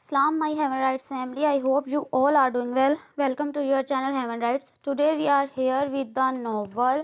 Salam, my Heaven Rights family. I hope you all are doing well. Welcome to your channel Heaven Rights. Today we are here with the novel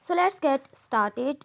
So let's get started.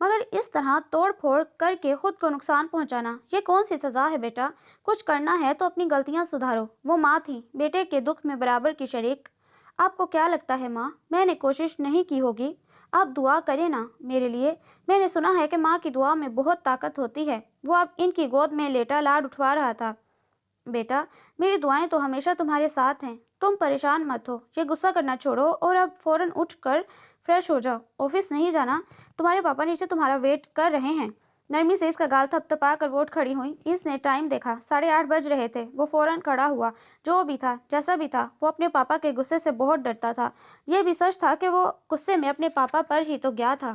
مگر اس طرح توڑ پھوڑ کر کے خود کو نقصان پہنچانا یہ کون سی سزا ہے بیٹا؟ کچھ کرنا ہے تو اپنی غلطیاں سدھارو۔ وہ ماں تھی، بیٹے کے دکھ میں برابر کی شریک۔ آپ کو کیا لگتا ہے ماں میں نے کوشش نہیں کی ہوگی؟ آپ دعا کریں نا میرے لیے۔ میں نے سنا ہے کہ ماں کی دعا میں بہت طاقت ہوتی ہے۔ وہ اب ان کی گود میں لیٹا لاڈ اٹھوا رہا تھا۔ بیٹا میری دعائیں تو ہمیشہ تمہارے ساتھ ہیں، تم پریشان مت ہو، یہ غصہ کرنا چھوڑو اور اب فوراً اٹھ کر فریش ہو جاؤ۔ آفس نہیں جانا؟ تمہارے پاپا نیچے تمہارا ویٹ کر رہے ہیں۔ نرمی سے اس کا گال تھپ تھپا کر وہ اٹھ کھڑی ہوئی۔ اس نے ٹائم دیکھا، 8:30 بج رہے تھے۔ وہ فوراً کھڑا ہوا۔ جو بھی تھا جیسا بھی تھا وہ اپنے پاپا کے غصے سے بہت ڈرتا تھا۔ یہ بھی سچ تھا کہ وہ غصے میں اپنے پاپا پر ہی تو گیا تھا۔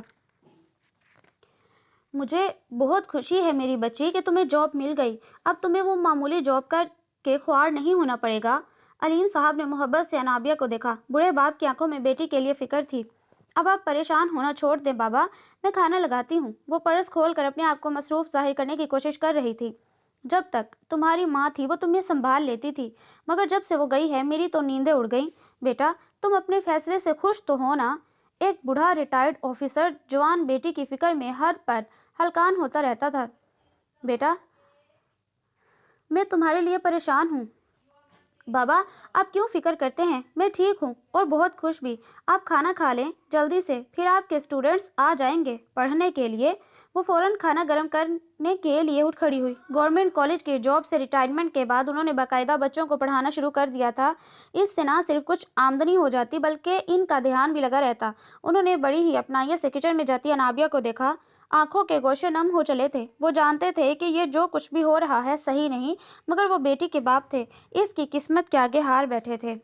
مجھے بہت خوشی ہے میری بچی کہ تمہیں جاب مل گئی۔ اب تمہیں وہ معمولی جاب کر کے خوار نہیں ہونا پڑے گا۔ علیم صاحب نے محبت سے انابیہ کو دیکھا۔ بوڑھے باپ کی آنکھوں میں بیٹی کے لیے فکر تھی۔ اب آپ پریشان ہونا چھوڑ دیں بابا، میں کھانا لگاتی ہوں۔ وہ پرس کھول کر اپنے آپ کو مصروف ظاہر کرنے کی کوشش کر رہی تھی۔ جب تک تمہاری ماں تھی وہ تمہیں سنبھال لیتی تھی، مگر جب سے وہ گئی ہے میری تو نیندیں اڑ گئیں۔ بیٹا تم اپنے فیصلے سے خوش تو ہو نا؟ ایک بوڑھا ریٹائرڈ آفیسر جوان بیٹی کی فکر میں ہر پر ہلکان ہوتا رہتا تھا۔ بیٹا میں تمہارے لیے پریشان ہوں۔ بابا آپ کیوں فکر کرتے ہیں؟ میں ٹھیک ہوں اور بہت خوش بھی۔ آپ کھانا کھا لیں جلدی سے، پھر آپ کے اسٹوڈنٹس آ جائیں گے پڑھنے کے لیے۔ وہ فوراً کھانا گرم کرنے کے لیے اٹھ کھڑی ہوئی۔ گورنمنٹ کالج کی جاب سے ریٹائرمنٹ کے بعد انہوں نے باقاعدہ بچوں کو پڑھانا شروع کر دیا تھا۔ اس سے نہ صرف کچھ آمدنی ہو جاتی بلکہ ان کا دھیان بھی لگا رہتا۔ انہوں نے بڑی ہی اپنائیت سے کچن میں جاتی انابیہ کو دیکھا۔ آنکھوں کے گوشے نم ہو چلے تھے۔ وہ جانتے تھے کہ یہ جو کچھ بھی ہو رہا ہے صحیح نہیں، مگر وہ بیٹی کے باپ تھے، اس کی قسمت کے آگے ہار بیٹھے تھے۔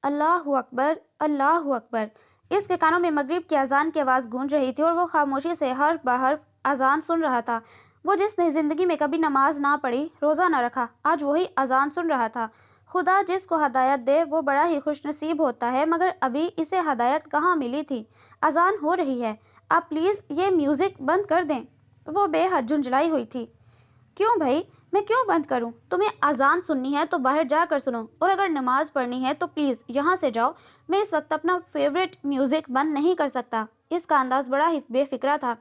اللہ اکبر، اللہ اکبر۔ اس کے کانوں میں مغرب کی اذان کی آواز گونج رہی تھی اور وہ خاموشی سے حرف بحرف اذان سن رہا تھا۔ وہ جس نے زندگی میں کبھی نماز نہ پڑھی، روزہ نہ رکھا، آج وہی اذان سن رہا تھا۔ خدا جس کو ہدایت دے وہ بڑا ہی خوش نصیب ہوتا ہے، مگر ابھی اسے ہدایت کہاں ملی تھی؟ اذان ہو رہی ہے، آپ پلیز یہ میوزک بند کر دیں۔ وہ بے حد جھنجھلائی ہوئی تھی۔ کیوں بھائی میں کیوں بند کروں؟ تمہیں اذان سننی ہے تو باہر جا کر سنو، اور اگر نماز پڑھنی ہے تو پلیز یہاں سے جاؤ۔ میں اس وقت اپنا فیوریٹ میوزک بند نہیں کر سکتا۔ اس کا انداز بڑا ہی بے فکرہ تھا۔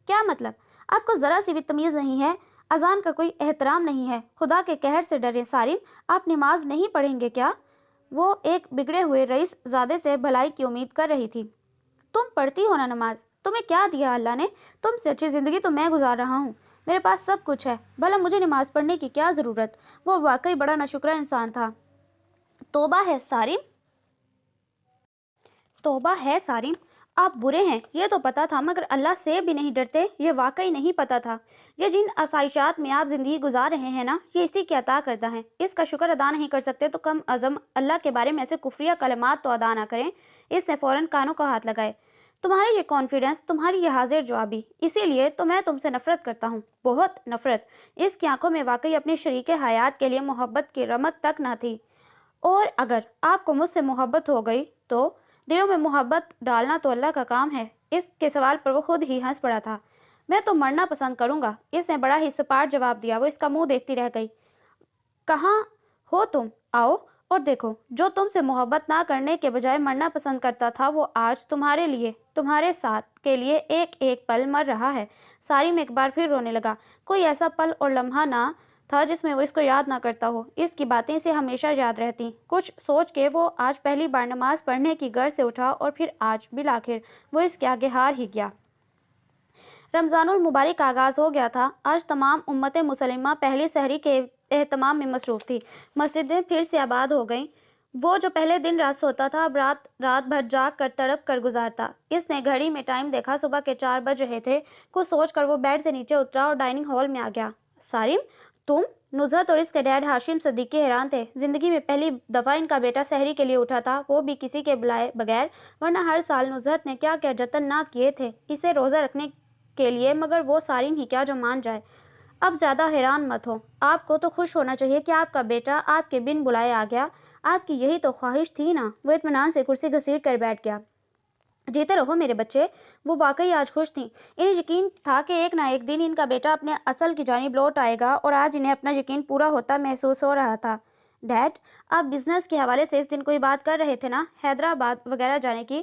کیا مطلب؟ آپ کو ذرا سی بھی تمیز نہیں ہے؟ اذان کا کوئی احترام نہیں ہے؟ خدا کے قہر سے ڈریں سارم، آپ نماز نہیں پڑھیں گے کیا؟ وہ ایک بگڑے ہوئے رئیس زادے سے بھلائی کی امید کر رہی تھی۔ تم پڑھتی ہو نا نماز؟ تمہیں کیا دیا اللہ نے؟ تم سے اچھی زندگی تو میں گزار رہا ہوں، میرے پاس سب کچھ ہے، بھلا مجھے نماز پڑھنے کی کیا ضرورت؟ وہ واقعی بڑا ناشکرا انسان تھا۔ توبہ ہے سارم، توبہ ہے سارم، آپ برے ہیں یہ تو پتا تھا، مگر اللہ سے بھی نہیں ڈرتے یہ واقعی نہیں پتا تھا۔ یہ جن آسائشات میں آپ زندگی گزار رہے ہیں نا، یہ اسی کی عطا کردہ ہیں، اس کا شکر ادا نہیں کر سکتے تو کم ازم اللہ کے بارے میں ایسے کفریہ کلمات تو ادا نہ کریں۔ اس نے فوراً کانوں کو ہاتھ لگائے۔ تمہاری یہ کانفیڈنس، تمہاری یہ حاضر جوابی، اسی لیے تو میں تم سے نفرت کرتا ہوں، بہت نفرت۔ اس کی آنکھوں میں واقعی اپنی شریک حیات کے لیے محبت کی رمق تک نہ تھی۔ اور اگر آپ کو مجھ سے محبت ہو گئی تو دلوں میں محبت ڈالنا تو اللہ کا کام ہے۔ اس کے سوال پر وہ خود ہی ہنس پڑا تھا۔ میں تو مرنا پسند کروں گا، اس نے بڑا ہی سپاٹ جواب دیا۔ وہ اس کا منہ دیکھتی رہ گئی۔ کہاں ہو تم؟ آؤ اور دیکھو، جو تم سے محبت نہ کرنے کے بجائے مرنا پسند کرتا تھا وہ آج تمہارے لیے، تمہارے ساتھ کے لیے ایک ایک پل مر رہا ہے۔ سارم ایک بار پھر رونے لگا۔ کوئی ایسا پل اور لمحہ نہ تھا جس میں وہ اس کو یاد نہ کرتا ہو۔ اس کی باتیں اسے ہمیشہ یاد رہتی۔ کچھ سوچ کے وہ آج پہلی بار نماز پڑھنے کی غرض سے اٹھا اور پھر آج بالآخر وہ اس کے آگے ہار ہی گیا۔ رمضان المبارک کا آغاز ہو گیا تھا۔ آج تمام امت مسلمہ پہلی سحری کے اہتمام میں مصروف تھی۔ مسجدیں پھر سے آباد ہو گئیں۔ وہ جو پہلے دن رات سوتا تھا اب رات بھر جاگ کر تڑپ کر گزارتا۔ اس نے گھڑی میں ٹائم دیکھا، صبح کے 4 بج رہے تھے۔ کچھ سوچ کر وہ بیڈ سے نیچے اترا اور ڈائننگ ہال میں آ گیا۔ سارم تم؟ نزہت اور اس کے ڈیڈ ہاشم صدیقی حیران تھے۔ زندگی میں پہلی دفعہ ان کا بیٹا سحری کے لیے اٹھا تھا، وہ بھی کسی کے بلائے بغیر، ورنہ ہر سال نزہت نے کیا کیا جتن نہ کیے تھے اسے روزہ رکھنے کے لیے، مگر وہ سارم ہی کیا جو مان جائے۔ اب زیادہ حیران مت ہو، آپ کو تو خوش ہونا چاہیے کہ آپ کا بیٹا آپ کے بن بلائے آ گیا۔ آپ کی یہی تو خواہش تھی نا؟ وہ اطمینان سے کرسی گھسیٹ کر بیٹھ گیا۔ جیتے رہو میرے بچے۔ وہ واقعی آج خوش تھیں۔ انہیں یقین تھا کہ ایک نہ ایک دن ان کا بیٹا اپنے اصل کی جانب لوٹ آئے گا، اور آج انہیں اپنا یقین پورا ہوتا محسوس ہو رہا تھا۔ ڈیڈ آپ بزنس کے حوالے سے اس دن کوئی بات کر رہے تھے نا، حیدرآباد وغیرہ جانے کی؟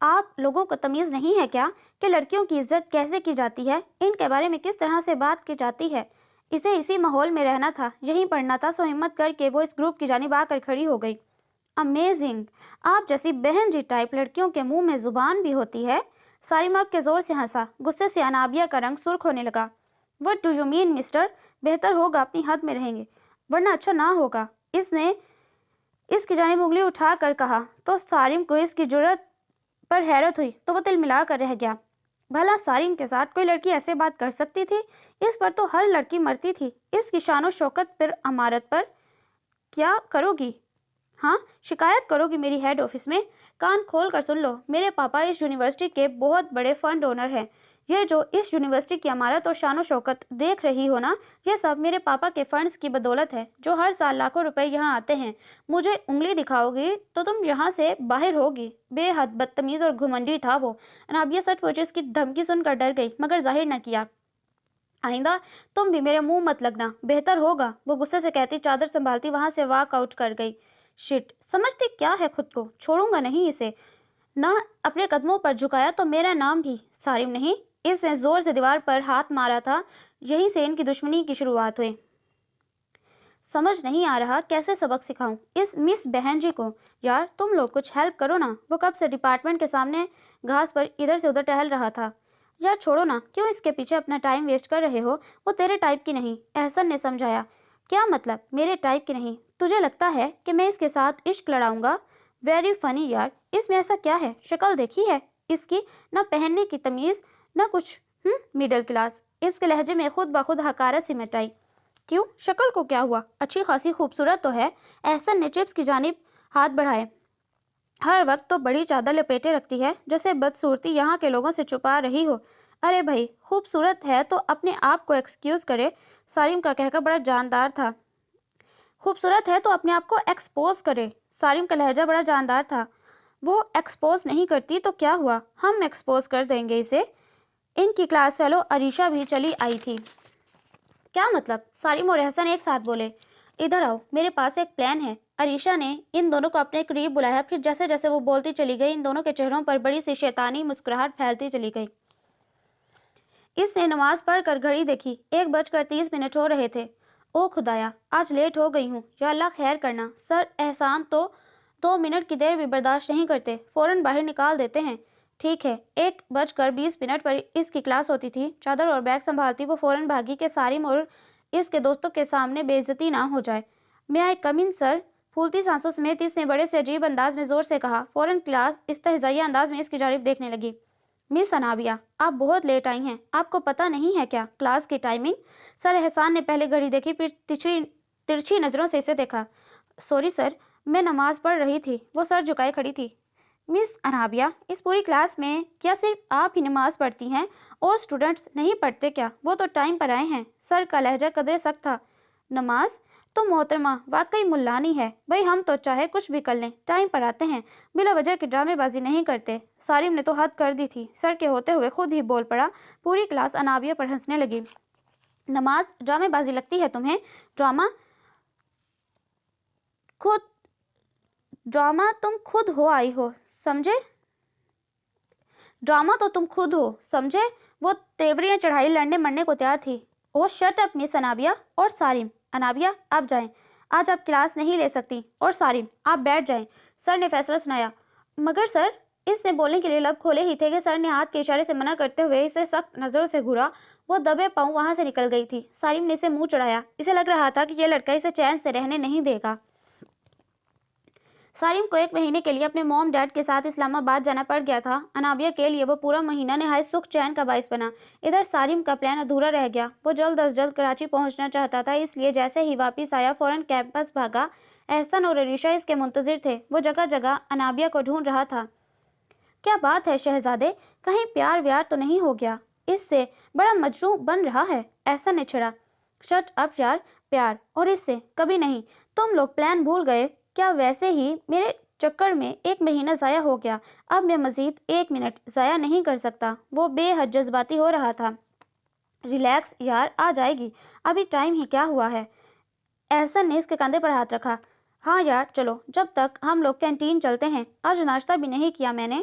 آپ لوگوں کو تمیز نہیں ہے کیا کہ لڑکیوں کی عزت کیسے کی جاتی ہے، ان کے بارے میں کس طرح سے بات کی جاتی ہے؟ اسے اسی ماحول میں رہنا تھا، یہیں پڑھنا تھا، سو ہمت کر کے وہ اس گروپ کی جانب آ کر کھڑی ہو گئی۔ امیزنگ! آپ جیسی بہن جی ٹائپ لڑکیوں کے منہ میں زبان بھی ہوتی ہے۔ سارم اب کے زور سے ہنسا، غصے سے انابیہ کا رنگ سرخ ہونے لگا۔ What do you mean mister? بہتر ہوگا اپنی حد میں رہیں گے، ورنہ اچھا نہ ہوگا۔ اس نے اس کی جانب انگلی اٹھا کر کہا تو سارم کو اس کی جرأت پر حیرت ہوئی تو وہ تل ملا کر رہ گیا۔ بھلا سارم کے ساتھ کوئی لڑکی ایسے بات کر سکتی تھی؟ اس پر تو ہر لڑکی مرتی تھی، اس کی شان و شوکت پر، امارت پر۔ کیا کرو گی؟ ہاں، شکایت کرو گی میری ہیڈ آفس میں؟ کان کھول کر سن لو، میرے پاپا اس یونیورسٹی کے بہت بڑے فنڈ اونر ہیں۔ یہ جو اس یونیورسٹی کی عمارت اور شان و شوکت دیکھ رہی ہو نا، یہ سب میرے پاپا کے فنڈز کی بدولت ہے، جو ہر سال لاکھوں روپے یہاں آتے ہیں۔ مجھے انگلی دکھاؤ گی تو تم یہاں سے باہر ہوگی۔ بے حد بدتمیز اور گھمنڈی تھا وہ۔ انابیہ سچ مچ اس کی دھمکی سن کر ڈر گئی، مگر ظاہر نہ کیا۔ آئندہ تم بھی میرے منہ مت لگنا، بہتر ہوگا، وہ غصے سے کہتی چادر سنبھالتی وہاں سے واک آؤٹ کر گئی۔ شٹ، سمجھتی کیا ہے خود کو؟ چھوڑوں گا نہیں اسے۔ نہ اپنے قدموں پر جھکایا تو میرا نام بھی سارم نہیں۔ اس نے زور سے دیوار پر ہاتھ مارا تھا، یہیں سے ان کی دشمنی کی شروعات ہوئی۔ سمجھ نہیں آ رہا کیسے سبق سکھاؤں اس مس بہن جی کو۔ یار تم لوگ کچھ ہیلپ کرو نا، وہ کب سے ڈپارٹمنٹ کے سامنے گھاس پر ادھر سے ادھر ٹہل رہا تھا۔ یار چھوڑو نا، کیوں اس کے پیچھے اپنا ٹائم ویسٹ کر رہے ہو؟ وہ تیرے ٹائپ کی نہیں، احسن نے سمجھایا۔ کیا مطلب میرے ٹائپ کی نہیں؟ تجھے لگتا ہے کہ میں اس کے ساتھ عشق لڑاؤں گا؟ ویری فنی یار، اس میں ایسا کیا ہے؟ شکل دیکھی ہے اس کی؟ نہ پہننے کی تمیز نہ کچھ، مڈل کلاس۔ اس کے لہجے میں خود بخود حقارت سی مٹ آئی۔ کیوں؟ شکل کو کیا ہوا؟ اچھی خاصی خوبصورت تو ہے۔ احسن نے چپس کی جانب ہاتھ بڑھائے۔ ہر وقت تو بڑی چادر لپیٹے رکھتی ہے، جیسے بدصورتی یہاں کے لوگوں سے چھپا رہی ہو۔ ارے بھائی، خوبصورت ہے تو اپنے آپ کو ایکسکیوز کرے۔ سارم کا کہکہ بڑا جاندار تھا۔ خوبصورت ہے تو اپنے آپ کو ایکسپوز کرے۔ سارم کا لہجہ بڑا جاندار تھا۔ وہ ایکسپوز نہیں کرتی تو کیا ہوا، ہم ایکسپوز کر دیں گے اسے۔ ان کی کلاس فیلو عریشہ بھی چلی آئی تھی۔ کیا مطلب؟ سارم اور احسن ایک ساتھ بولے۔ ادھر آؤ، میرے پاس ایک پلان ہے۔ عریشہ نے ان دونوں کو اپنے قریب بلایا، پھر جیسے جیسے وہ بولتی چلی گئی ان دونوں کے چہروں پر بڑی سی شیطانی مسکراہٹ پھیلتی چلی گئی۔ اس نے نماز پڑھ کر گھڑی دیکھی، 1:30 ہو رہے تھے۔ او خدایا، آج لیٹ ہو گئی ہوں، یا اللہ خیر کرنا۔ سر احسان تو 2 منٹ کی دیر بھی برداشت نہیں کرتے، فوراً باہر نکال دیتے ہیں۔ ٹھیک ہے۔ 1:20 پر اس کی کلاس ہوتی تھی۔ چادر اور بیگ سنبھالتی وہ فوراً بھاگی کہ سارم اور اس کے دوستوں کے سامنے بے عزتی نہ ہو جائے۔ میں آئی کم ان سر؟ پھولتی سانسوں سمیت اس نے بڑے سے عجیب انداز میں زور سے کہا۔ فوراً کلاس استہزائیہ انداز میں اس کی جانب دیکھنے لگی۔ مس انابیہ، آپ بہت لیٹ آئی ہیں، آپ کو پتہ نہیں ہے کیا کلاس کی ٹائمنگ؟ سر احسان نے پہلے گھڑی دیکھی، پھر ترچھی نظروں سے اسے دیکھا۔ سوری سر، میں نماز پڑھ رہی تھی۔ وہ سر جھکائے کھڑی تھی۔ مس انابیہ، اس پوری کلاس میں کیا صرف آپ ہی نماز پڑھتی ہیں اور اسٹوڈنٹس نہیں پڑھتے کیا؟ وہ تو ٹائم پر آئے ہیں۔ سر کا لہجہ قدرے سخت تھا۔ نماز تو محترمہ واقعی ملانی ہے، بھائی ہم تو چاہے کچھ بھی کر لیں ٹائم پر آتے ہیں، بلا وجہ کی ڈرامے بازی نہیں کرتے۔ سارم نے تو حد کر دی تھی، سر کے ہوتے ہوئے خود ہی بول پڑا۔ پوری کلاس انابیہ پر ہنسنے لگی۔ نماز ڈرامے بازی لگتی ہے تمہیں؟ ڈرامہ تم خود ہو آئی ہو، سمجھے؟ ڈرامہ تو تم خود ہو، سمجھے؟ وہ تیوریاں چڑھائی، لڑنے مرنے کو تیار تھی۔ اوہ شٹ اپ مس انابیہ اور سارم۔ انابیہ آپ جائیں، آج آپ کلاس نہیں لے سکتی، اور سارم آپ بیٹھ جائیں، سر نے فیصلہ سنایا۔ مگر سر، اس نے بولنے کے لیے لب کھولے ہی تھے کہ سر نے ہاتھ کے اشارے سے منع کرتے ہوئے اسے سخت نظروں سے گھورا۔ وہ دبے پاؤں وہاں سے نکل گئی تھی۔ سارم نے اسے منہ چڑھایا، اسے لگ رہا تھا کہ یہ لڑکا اسے چین سے رہنے نہیں دے گا۔ سارم کو 1 مہینے کے لیے اپنے موم ڈیڈ کے ساتھ اسلام آباد جانا پڑ گیا تھا۔ انابیہ کے لیے وہ پورا مہینہ نہایت سکھ چین کا باعث بنا۔ ادھر سارم کا پلان ادھورا رہ گیا۔ وہ جلد از جلد کراچی پہنچنا چاہتا تھا، اس لیے جیسے ہی واپس آیا فوراً کیمپس بھاگا۔ احسن اور عریشہ اس کے منتظر تھے۔ وہ جگہ جگہ انابیہ کو ڈھونڈ رہا تھا۔ کیا بات ہے شہزادے، کہیں پیار ویار تو نہیں ہو گیا؟ اس سے بڑا مجنوں بن رہا ہے، احسن نے چھڑا۔ شٹ اپ یار، پیار اور اس سے کبھی نہیں، تم لوگ پلان بھول گئے کیا؟ ویسے ہی میرے چکر میں 1 مہینہ ضائع ہو گیا، اب میں مزید 1 منٹ ضائع نہیں کر سکتا۔ وہ بے حد جذباتی ہو رہا تھا۔ ریلیکس یار، آ جائے گی، ابھی ٹائم ہی کیا ہوا ہے؟ احسن نے اس کے کندھے پر ہاتھ رکھا۔ ہاں یار چلو، جب تک ہم لوگ کینٹین چلتے ہیں، آج ناشتہ بھی نہیں کیا میں نے۔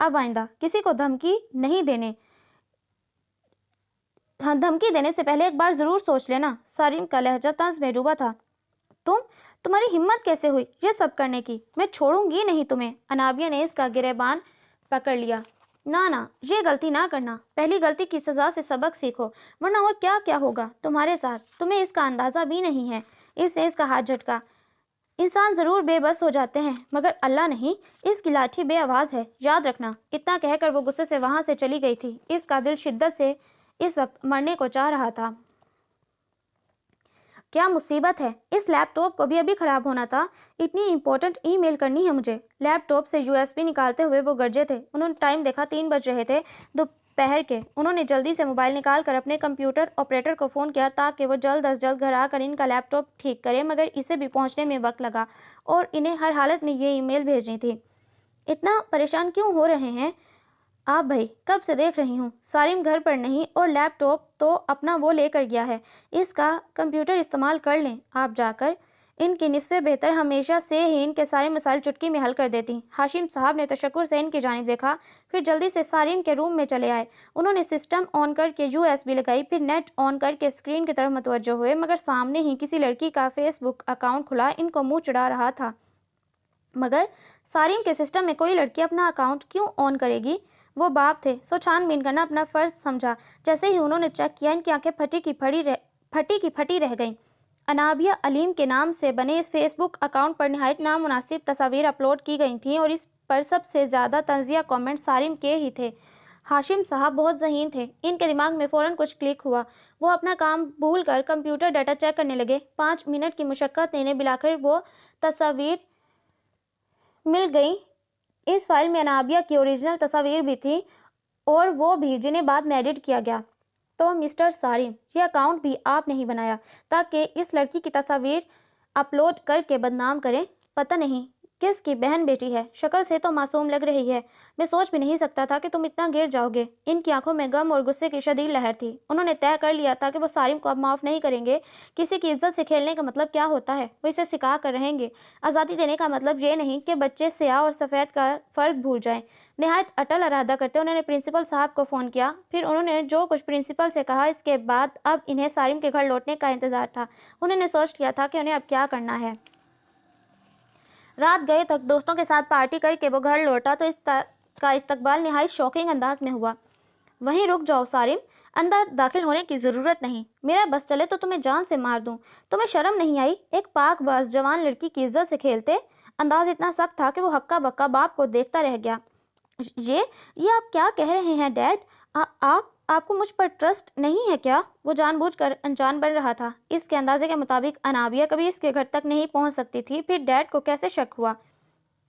اب آئندہ کسی کو دھمکی دینے سے پہلے ایک بار ضرور سوچ لینا۔ سارم کا لہجہ طنز میں ڈوبا تھا۔ تمہاری ہمت کیسے ہوئی یہ سب کرنے کی؟ میں چھوڑوں گی نہیں تمہیں۔ انابیہ نے اس کا گریبان پکڑ لیا۔ نہ یہ غلطی نہ کرنا۔ پہلی غلطی کی سزا سے سبق سیکھو، ورنہ اور کیا کیا ہوگا تمہارے ساتھ، تمہیں اس کا اندازہ بھی نہیں ہے۔ اس نے اس کا ہاتھ جھٹکا۔ انسان ضرور بے بس ہو جاتے ہیں مگر اللہ نہیں۔ اس کی لاٹھی بے آواز ہے، یاد رکھنا۔ اتنا کہہ کر وہ غصے سے وہاں سے چلی گئی تھی۔ اس کا دل شدت سے اس وقت مرنے کو چاہ رہا تھا۔ کیا مصیبت ہے، اس لیپ ٹاپ کو بھی ابھی خراب ہونا تھا۔ اتنی امپورٹنٹ ای میل کرنی ہے مجھے۔ لیپ ٹاپ سے USB نکالتے ہوئے وہ گرجے تھے۔ انہوں نے ٹائم دیکھا، 3 بج رہے تھے دوپہر کے۔ انہوں نے جلدی سے موبائل نکال کر اپنے کمپیوٹر آپریٹر کو فون کیا تاکہ وہ جلد از جلد گھر آ کر ان کا لیپ ٹاپ ٹھیک کرے، مگر اسے بھی پہنچنے میں وقت لگا اور انہیں ہر حالت میں یہ ای میل بھیجنی تھی۔ اتنا پریشان کیوں ہو رہے ہیں آپ بھائی؟ کب سے دیکھ رہی ہوں۔ سارم گھر پر نہیں اور لیپ ٹاپ تو اپنا وہ لے کر گیا ہے۔ اس کا کمپیوٹر استعمال کر لیں آپ جا کر۔ ان کی نسبت بہتر ہمیشہ سے ہی ان کے سارے مسائل چٹکی میں حل کر دیتی۔ ہاشم صاحب نے تشکر سے ان کی جانب دیکھا، پھر جلدی سے سارم کے روم میں چلے آئے۔ انہوں نے سسٹم آن کر کے USB لگائی، پھر نیٹ آن کر کے اسکرین کی طرف متوجہ ہوئے، مگر سامنے ہی کسی لڑکی کا فیس بک اکاؤنٹ کھلا ان کو منہ چڑھا رہا تھا۔ مگر سارم کے سسٹم میں کوئی لڑکی اپنا اکاؤنٹ کیوں آن کرے گی؟ وہ باپ تھے، سو چھان بین کرنا اپنا فرض سمجھا۔ جیسے ہی انہوں نے چیک کیا، ان کی آنکھیں پھٹی کی پھٹی رہ گئیں۔ انابیہ علیم کے نام سے بنے اس فیس بک اکاؤنٹ پر نہایت نامناسب تصاویر اپلوڈ کی گئی تھیں اور اس پر سب سے زیادہ طنزیہ کامنٹ سارم کے ہی تھے۔ ہاشم صاحب بہت ذہین تھے۔ ان کے دماغ میں فوراً کچھ کلک ہوا۔ وہ اپنا کام بھول کر کمپیوٹر ڈیٹا چیک کرنے لگے۔ 5 منٹ کی مشقت نے انہیں بلاخر وہ تصاویر مل گئیں۔ اس فائل میں انابیہ کی اوریجنل تصاویر بھی تھیں اور وہ بھی جنہیں بعد میں ایڈٹ کیا گیا۔ تو مسٹر سارم، یہ اکاؤنٹ بھی آپ نے ہی بنایا تاکہ اس لڑکی کی تصاویر اپلوڈ کر کے بدنام کریں؟ پتہ نہیں کس کی بہن بیٹی ہے، شکل سے تو معصوم لگ رہی ہے۔ میں سوچ بھی نہیں سکتا تھا کہ تم اتنا گر جاؤ گے۔ ان کی آنکھوں میں غم اور غصے کی شدید لہر تھی۔ انہوں نے طے کر لیا تھا کہ وہ سارم کو اب معاف نہیں کریں گے۔ کسی کی عزت سے کھیلنے کا مطلب کیا ہوتا ہے، وہ اسے سکھا کر رہیں گے۔ آزادی دینے کا مطلب یہ نہیں کہ بچے سیاہ اور سفید کا فرق بھول جائیں۔ نہایت اٹل ارادہ کرتے انہوں نے پرنسپل صاحب کو فون کیا۔ پھر انہوں نے جو کچھ پرنسپل سے کہا، اس کے بعد اب انہیں سارم کے گھر لوٹنے کا انتظار تھا۔ انہوں نے سوچ لیا تھا کہ انہیں اب کیا کرنا ہے۔ رات گئے تک دوستوں کے ساتھ پارٹی کر کے وہ گھر لوٹا تو اس کا استقبال نہایت شوکنگ انداز میں ہوا۔ وہیں رک جاؤ سارم، اندر داخل ہونے کی ضرورت نہیں۔ میرا بس چلے تو تمہیں جان سے مار دوں۔ تمہیں شرم نہیں آئی؟ ایک پاک باز جوان لڑکی کی عزت سے کھیلتے؟ انداز اتنا سخت تھا کہ وہ ہکا بکا باپ کو دیکھتا رہ گیا۔ یہ آپ کیا کہہ رہے ہیں ڈیڈ؟ آپ کو مجھ پر ٹرسٹ نہیں ہے کیا؟ وہ جان بوجھ کر انجان بن رہا تھا۔ اس کے اندازے کے مطابق انابیہ کبھی اس کے گھر تک نہیں پہنچ سکتی تھی، پھر ڈیڈ کو کیسے شک ہوا؟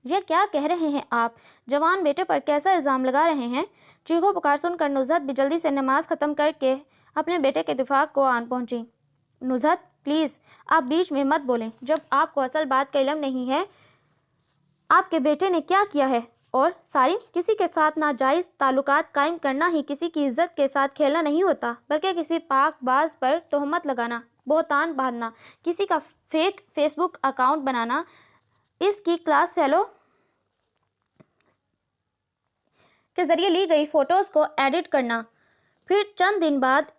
یہ کیا کہہ رہے ہیں آپ؟ جوان بیٹے پر کیسا الزام لگا رہے ہیں؟ چیخو پکار سن کر نزہت بھی جلدی سے نماز ختم کر کے اپنے بیٹے کے دفاع کو آن پہنچی۔ نزہت پلیز آپ بیچ میں مت بولیں، جب آپ کو اصل بات کا علم نہیں ہے آپ کے بیٹے نے کیا کیا ہے۔ اور سارم، کسی کے ساتھ ناجائز تعلقات قائم کرنا ہی کسی کی عزت کے ساتھ کھیلنا نہیں ہوتا، بلکہ کسی پاک باز پر تہمت لگانا، بہتان باندھنا، کسی کا فیک فیس بک اکاؤنٹ بنانا، اس کی کلاس فیلو کے ذریعے لی گئی فوٹوز کو ایڈٹ کرنا، پھر چند دن بعد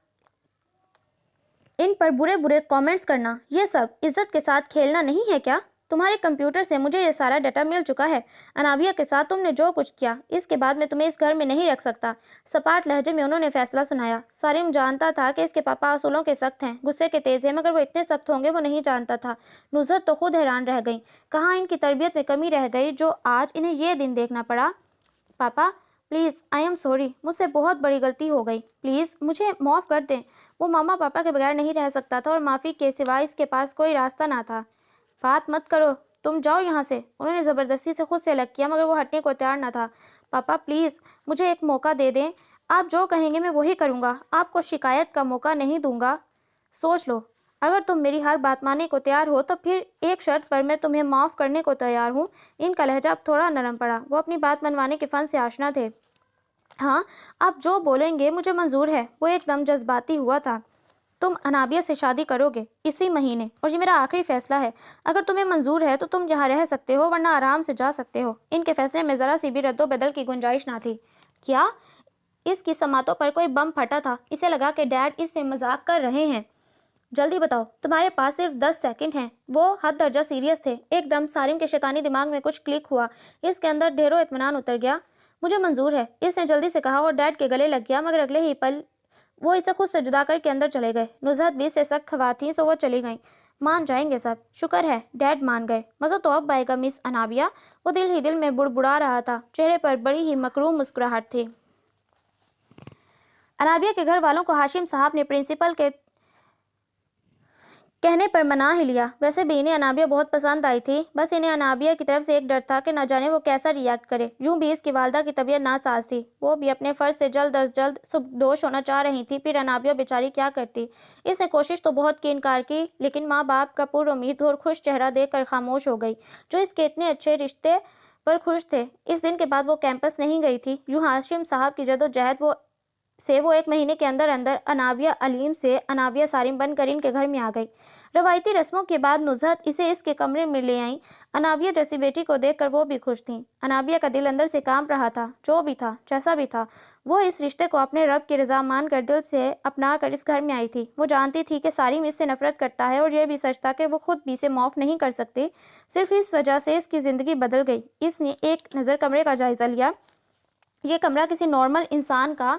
ان پر برے برے کامنٹس کرنا، یہ سب عزت کے ساتھ کھیلنا نہیں ہے کیا؟ تمہارے کمپیوٹر سے مجھے یہ سارا ڈیٹا مل چکا ہے۔ انابیہ کے ساتھ تم نے جو کچھ کیا، اس کے بعد میں تمہیں اس گھر میں نہیں رکھ سکتا۔ سپاٹ لہجے میں انہوں نے فیصلہ سنایا۔ سارم جانتا تھا کہ اس کے پاپا اصولوں کے سخت ہیں، غصے کے تیز ہیں، مگر وہ اتنے سخت ہوں گے وہ نہیں جانتا تھا۔ نزہت تو خود حیران رہ گئی، کہاں ان کی تربیت میں کمی رہ گئی جو آج انہیں یہ دن دیکھنا پڑا۔ پاپا پلیز، آئی ایم سوری، مجھ سے بہت بڑی غلطی ہو گئی، پلیز مجھے معاف کر دیں۔ وہ ماما پاپا کے بغیر نہیں رہ سکتا تھا اور معافی کے سوائے اس کے پاس کوئی راستہ نہ تھا۔ بات مت کرو، تم جاؤ یہاں سے۔ انہوں نے زبردستی سے خود سے الگ کیا، مگر وہ ہٹنے کو تیار نہ تھا۔ پاپا پلیز مجھے ایک موقع دے دیں، آپ جو کہیں گے میں وہی کروں گا، آپ کو شکایت کا موقع نہیں دوں گا۔ سوچ لو، اگر تم میری ہر بات ماننے کو تیار ہو تو پھر ایک شرط پر میں تمہیں معاف کرنے کو تیار ہوں۔ ان کا لہجہ اب تھوڑا نرم پڑا، وہ اپنی بات منوانے کے فن سے آشنا تھے۔ ہاں، آپ جو بولیں گے مجھے منظور ہے۔ وہ ایک دم جذباتی ہوا تھا۔ تم انابیہ سے شادی کرو گے اسی مہینے، اور یہ میرا آخری فیصلہ ہے۔ اگر تمہیں منظور ہے تو تم یہاں رہ سکتے ہو، ورنہ آرام سے جا سکتے ہو۔ ان کے فیصلے میں ذرا سی بھی رد و بدل کی گنجائش نہ تھی۔ کیا اس کی سماعتوں پر کوئی بم پھٹا تھا؟ اسے لگا کہ ڈیڈ اس سے مذاق کر رہے ہیں۔ جلدی بتاؤ، تمہارے پاس صرف 10 سیکنڈ ہیں۔ وہ حد درجہ سیریس تھے۔ ایک دم سارم کے شیطانی دماغ میں کچھ کلک ہوا، اس کے اندر ڈھیروں اطمینان اتر گیا۔ مجھے منظور ہے، اس نے جلدی سے کہا اور ڈیڈ کے گلے لگ گیا، مگر اگلے ہی پل وہ اسے خود سے جدا کر کے اندر چلے گئے۔ نزہت بھی اس سے سخت خواہ تھیں، سو وہ چلی گئیں۔ مان جائیں گے سب۔ شکر ہے ڈیڈ مان گئے۔ مزہ تو اب آئے گا مس انابیہ، وہ دل ہی دل میں بڑبڑا رہا تھا، چہرے پر بڑی ہی مکروہ مسکراہٹ تھی۔ انابیہ کے گھر والوں کو ہاشم صاحب نے پرنسپل کے کہنے پر منا ہی لیا۔ ویسے بھی انہیں انابیہ بہت پسند آئی تھی، بس انہیں انابیہ کی طرف سے ایک ڈر تھا کہ نہ جانے وہ کیسا ریئیکٹ کرے۔ یوں بھی اس کی والدہ کی طبیعت ناساز تھی، وہ بھی اپنے فرض سے جلد از جلد سبکدوش ہونا چاہ رہی تھی، پھر انابیہ بیچاری کیا کرتی؟ اس نے کوشش تو بہت کی انکار کی، لیکن ماں باپ کا پر امید اور خوش چہرہ دیکھ کر خاموش ہو گئی، جو اس کے اتنے اچھے رشتے پر خوش تھے۔ اس دن کے بعد وہ کیمپس نہیں گئی تھی۔ یوں ہاشم صاحب کی جدوجہد وہ ایک مہینے کے اندر اندر انابیہ علیم سے انابیہ سارم بن کر ان کے گھر میں آ گئی۔ روایتی رسموں کے بعد نزہت اسے اس کے کمرے میں لے آئیں۔ انابیہ جیسی بیٹی کو دیکھ کر وہ بھی خوش تھیں۔ انابیہ کا دل اندر سے کانپ رہا تھا۔ جو بھی تھا، جیسا بھی تھا، وہ اس رشتے کو اپنے رب کی رضا مان کر دل سے اپنا کر اس گھر میں آئی تھی۔ وہ جانتی تھی کہ سارم اس سے نفرت کرتا ہے، اور یہ بھی سچ تھا کہ وہ خود بھی اسے معاف نہیں کر سکتی۔ صرف اس وجہ سے اس کی زندگی بدل گئی۔ اس نے ایک نظر کمرے کا جائزہ لیا۔ یہ کمرہ کسی نارمل انسان کا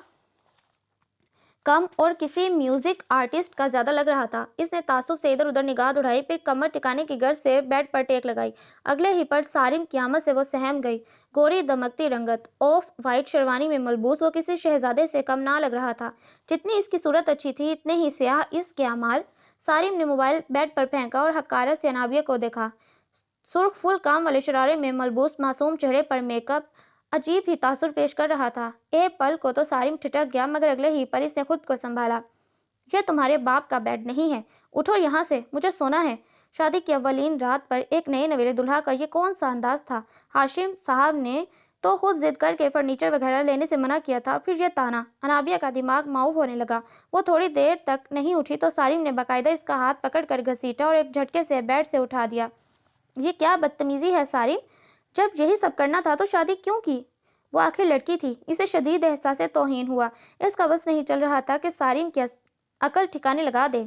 کم اور کسی میوزک آرٹسٹ کا زیادہ لگ رہا تھا۔ اس نے تعصب سے ادھر ادھر نگاہ دوڑائی، پھر کمر ٹکانے کی غرض سے بیڈ پر ٹیک لگائی۔ اگلے ہی پل سارم کی آمد سے وہ سہم گئی۔ گوری دمکتی رنگت، آف وائٹ شیروانی میں ملبوس، وہ کسی شہزادے سے کم نہ لگ رہا تھا۔ جتنی اس کی صورت اچھی تھی، اتنے ہی سیاہ اس کے اعمال۔ سارم نے موبائل بیڈ پر پھینکا اور حقارت سے انابیہ کو دیکھا۔ سرخ فل کام والے شرارے میں ملبوس معصوم چہرے پر میک اپ عجیب ہی تاثر پیش کر رہا تھا۔ ایک پل کو تو سارم ٹھٹک گیا، مگر اگلے ہی پل اس نے خود کو سنبھالا۔ یہ تمہارے باپ کا بیڈ نہیں ہے، اٹھو یہاں سے، مجھے سونا ہے۔ شادی کی اولین رات پر ایک نئے نویلے دلہا کا یہ کون سا انداز تھا؟ ہاشم صاحب نے تو خود ضد کر کے فرنیچر وغیرہ لینے سے منع کیا تھا، پھر یہ تانا۔ انابیہ کا دماغ معاف ہونے لگا۔ وہ تھوڑی دیر تک نہیں اٹھی تو سارم نے باقاعدہ اس کا ہاتھ پکڑ کر گھسیٹا اور ایک جھٹکے سے بیڈ سے اٹھا دیا۔ یہ کیا بدتمیزی ہے سارم؟ جب یہی سب کرنا تھا تو شادی کیوں کی؟ وہ آخر لڑکی تھی۔ اسے شدید احساس توہین ہوا۔ اس کا بس نہیں چل رہا تھا کہ سارم کی عقل ٹھکانے لگا دے۔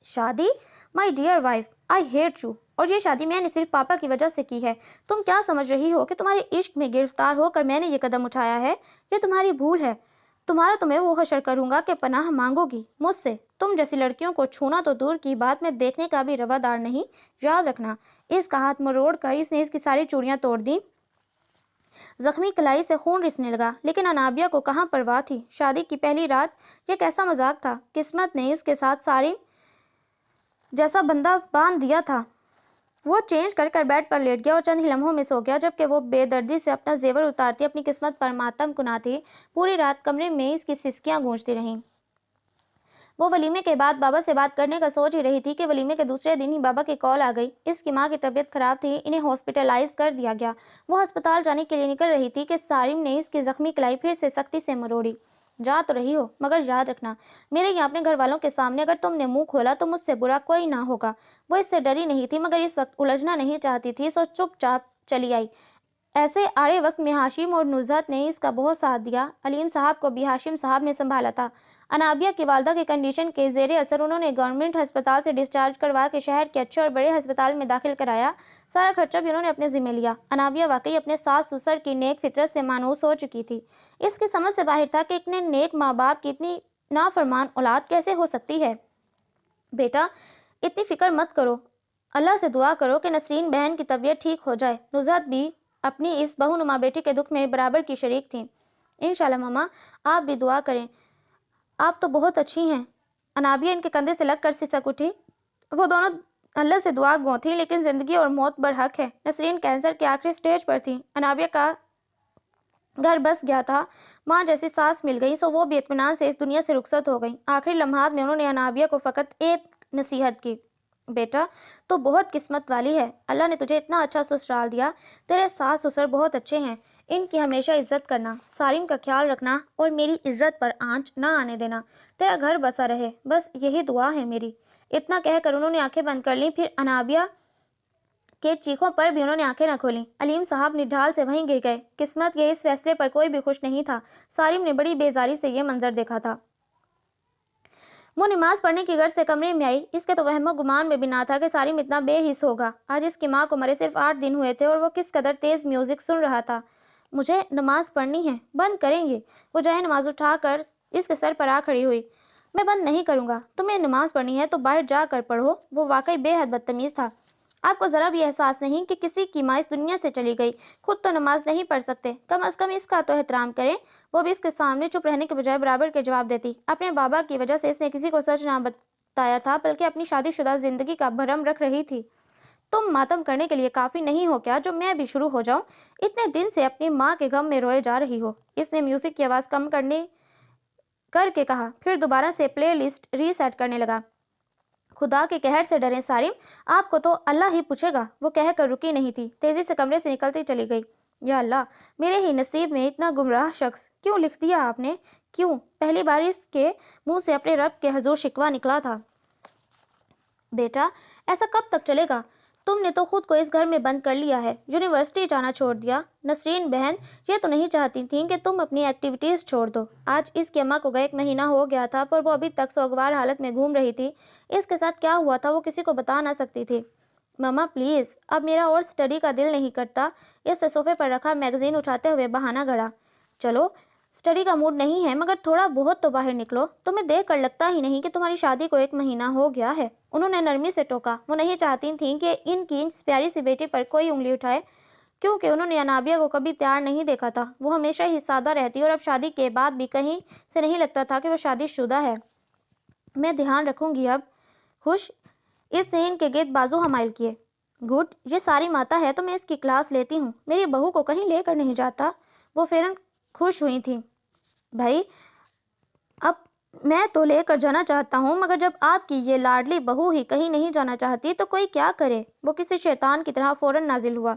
شادی؟ My dear wife, I hate you, اور یہ شادی میں نے صرف پاپا کی وجہ سے کی ہے۔ تم کیا سمجھ رہی ہو کہ تمہارے عشق میں گرفتار ہو کر میں نے یہ قدم اٹھایا ہے؟ یہ تمہاری بھول ہے۔ تمہارا تو میں وہ حشر کروں گا کہ پناہ مانگو گی مجھ سے۔ تم جیسی لڑکیوں کو چھونا تو دور کی بات میں دیکھنے کا بھی روادار نہیں، یاد رکھنا۔ اس کا ہاتھ مروڑ کر اس نے اس کی ساری چوڑیاں توڑ دیں۔ زخمی کلائی سے خون رسنے لگا، لیکن انابیہ کو کہاں پرواہ تھی۔ شادی کی پہلی رات یہ کیسا مذاق تھا؟ قسمت نے اس کے ساتھ سارم جیسا بندہ باندھ دیا تھا۔ وہ چینج کر کر بیڈ پر لیٹ گیا اور چند ہی لمحوں میں سو گیا، جبکہ وہ بے دردی سے اپنا زیور اتارتی اپنی قسمت پر ماتم کنا تھی۔ پوری رات کمرے میں اس کی سسکیاں گونجتی رہیں۔ وہ ولیمے کے بعد بابا سے بات کرنے کا سوچ ہی رہی تھی کہ ولیمے کے دوسرے دن ہی بابا کی کال آ گئی۔ اس کی ماں کی طبیعت خراب تھی، انہیں ہاسپٹلائز کر دیا گیا۔ وہ ہسپتال جانے کے لیے نکل رہی تھی کہ سارم نے اس کی زخمی کلائی پھر سے سختی سے مروڑی۔ جا تو رہی ہو، مگر یاد رکھنا، میرے یا اپنے گھر والوں کے سامنے اگر تم نے منہ کھولا تو مجھ سے برا کوئی نہ ہوگا۔ وہ اس سے ڈری نہیں تھی، مگر اس وقت الجھنا نہیں چاہتی تھی، سو چپ چاپ چلی آئی۔ ایسے آڑے وقت میں ہاشم اور نزہت نے اس کا بہت ساتھ دیا۔ علیم صاحب کو بھی ہاشم صاحب نے سنبھالا تھا۔ انابیہ کی والدہ کی کنڈیشن کے زیر اثر انہوں نے گورنمنٹ ہسپتال سے ڈسچارج کروا کے شہر کے اچھے اور بڑے ہسپتال میں داخل کرایا۔ سارا خرچہ بھی انہوں نے اپنے ذمہ لیا۔ انابیہ واقعی اپنے ساس سسر کی نیک فطرت سے مانوس ہو چکی تھی۔ اس کی سمجھ سے باہر تھا کہ اتنے نیک ماں باپ کی اتنی نافرمان اولاد کیسے ہو سکتی ہے۔ بیٹا، اتنی فکر مت کرو، اللہ سے دعا کرو کہ نسرین بہن کی طبیعت ٹھیک ہو جائے۔ نزہت بھی اپنی اس بہو نما بیٹی کے دکھ میں برابر کی شریک تھیں۔ انشاءاللہ ماما، آپ بھی دعا کریں، آپ تو بہت اچھی ہیں۔ انابیہ ان کے کندھے سے لگ کر سسک اٹھی۔ وہ دونوں اللہ سے دعا گو تھیں، لیکن زندگی اور موت برحق ہے۔ نسرین کینسر کے آخری سٹیج پر تھی۔ انابیہ کا گھر بس گیا تھا۔ ماں جیسی سانس مل گئی، سو وہ بھی اطمینان سے اس دنیا سے رخصت ہو گئی۔ آخری لمحات میں انہوں نے انابیہ کو فقط ایک نصیحت کی، بیٹا تو بہت قسمت والی ہے، اللہ نے تجھے اتنا اچھا سسرال دیا، تیرے ساس سسر بہت اچھے ہیں، ان کی ہمیشہ عزت کرنا، سارم کا خیال رکھنا اور میری عزت پر آنچ نہ آنے دینا، تیرا گھر بسا رہے، بس یہی دعا ہے میری۔ اتنا کہہ کر انہوں نے آنکھیں بند کر لیں، پھر انابیہ کے چیخوں پر بھی انہوں نے آنکھیں نہ کھولیں۔ علیم صاحب نڈھال سے وہیں گر گئے۔ قسمت کے اس فیصلے پر کوئی بھی خوش نہیں تھا۔ سارم نے بڑی بیزاری سے یہ منظر دیکھا تھا۔ وہ نماز پڑھنے کی غرض سے کمرے میں آئی۔ اس کے تو وہم و گمان میں بھی نہ تھا کہ سارم اتنا بے حس ہوگا۔ آج اس کی ماں کو مرے صرف 8 دن ہوئے تھے اور وہ کس قدر تیز میوزک سن رہا تھا۔ مجھے نماز پڑھنی ہے، بند کریں گے؟ وہ جائے نماز اٹھا کر اس کے سر پر آ کھڑی ہوئی۔ میں بند نہیں کروں گا، تمہیں نماز پڑھنی ہے تو باہر جا کر پڑھو۔ وہ واقعی بے حد بدتمیز تھا۔ آپ کو ذرا بھی احساس نہیں کہ کسی کی ماں اس دنیا سے چلی گئی، خود تو نماز نہیں پڑھ سکتے، کم از کم اس کا تو احترام کریں۔ وہ بھی اس کے سامنے چپ رہنے کے بجائے برابر کے جواب دیتی۔ اپنے بابا کی وجہ سے اس نے کسی کو سچ نہ بتایا تھا، بلکہ اپنی شادی شدہ زندگی کا بھرم رکھ رہی تھی۔ تم ماتم کرنے کے لیے کافی نہیں ہو کیا جو میں بھی شروع ہو جاؤں؟ اتنے دن سے اپنی ماں کے غم میں روئے جا رہی ہو؟ اس نے میوزک کی آواز کم کر کے کہا، پھر دوبارہ سے پلے لسٹ ری سیٹ کرنے لگا۔ خدا کے قہر سے ڈریں سارم، آپ کو تو اللہ ہی پوچھے گا۔ وہ کہہ کر رکی نہیں تھی، تیزی سے کمرے سے نکلتی چلی گئی۔ یا اللہ، میرے ہی نصیب میں اتنا گمراہ شخص کیوں لکھ دیا آپ نے؟ کیوں؟ پہلی بار اس کے منہ سے اپنے رب کے حضور شکوہ نکلا تھا۔ بیٹا، ایسا کب تک چلے گا؟ تم نے تو خود کو اس گھر میں بند کر لیا ہے، یونیورسٹی جانا چھوڑ دیا۔ نسرین بہن یہ تو نہیں چاہتی تھیں کہ تم اپنی ایکٹیویٹیز چھوڑ دو۔ آج اس کی اماں کو گئے 1 مہینہ ہو گیا تھا، پر وہ ابھی تک سوگوار حالت میں گھوم رہی تھی۔ اس کے ساتھ کیا ہوا تھا وہ کسی کو بتا نہ سکتی تھی۔ مما پلیز، اب میرا اور اسٹڈی کا دل نہیں کرتا۔ اس سے صوفے پر رکھا میگزین اٹھاتے ہوئے بہانہ گھڑا۔ چلو، اسٹڈی کا موڈ نہیں ہے، مگر تھوڑا بہت تو باہر نکلو۔ تمہیں دیکھ کر لگتا ہی نہیں کہ تمہاری شادی کو 1 مہینہ ہو گیا ہے۔ انہوں نے نرمی سے ٹوکا۔ وہ نہیں چاہتی تھیں کہ ان کی پیاری سی بیٹی پر کوئی انگلی اٹھائے، کیونکہ انہوں نے انابیہ کو کبھی تیار نہیں دیکھا تھا۔ وہ ہمیشہ ہی سادہ رہتی اور اب شادی کے بعد بھی کہیں سے نہیں لگتا تھا کہ وہ شادی شدہ ہے۔ میں دھیان رکھوں گی اب۔ خوش؟ اس نے ان کے گرد بازو حمائل کیے۔ گڈ، یہ ساری ماتا ہے تو میں اس کی کلاس لیتی ہوں۔ میری بہو کو کہیں لے کر نہیں جاتا۔ وہ فوراً خوش ہوئی تھیں۔ بھائی، اب میں تو لے کر جانا چاہتا ہوں، مگر جب آپ کی یہ لاڈلی بہو ہی کہیں نہیں جانا چاہتی تو کوئی کیا کرے؟ وہ کسی شیطان کی طرح فوراً نازل ہوا۔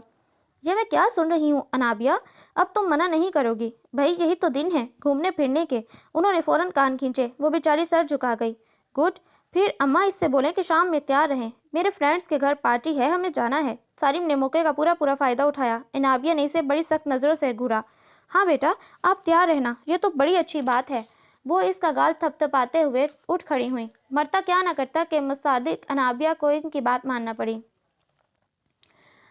یہ میں کیا سن رہی ہوں انابیہ؟ اب تم منع نہیں کرو گی؟ بھائی، یہی تو دن ہے گھومنے پھرنے کے۔ انہوں نے فوراً کان کھینچے۔ وہ بیچاری سر جھکا گئی۔ گڈ، پھر اماں اس سے بولیں کہ شام میں تیار رہیں، میرے فرینڈز کے گھر پارٹی ہے، ہمیں جانا ہے۔ سارم نے موقع کا پورا فائدہ اٹھایا۔ انابیہ نے اسے بڑی سخت نظروں سے گھورا۔ ہاں بیٹا، آپ تیار رہنا، یہ تو بڑی اچھی بات ہے۔ وہ اس کا گال تھپ تھپاتے ہوئے اٹھ کھڑی ہوئیں۔ مرتا کیا نہ کرتا کہ مصدق انابیہ کو ان کی بات ماننا پڑی۔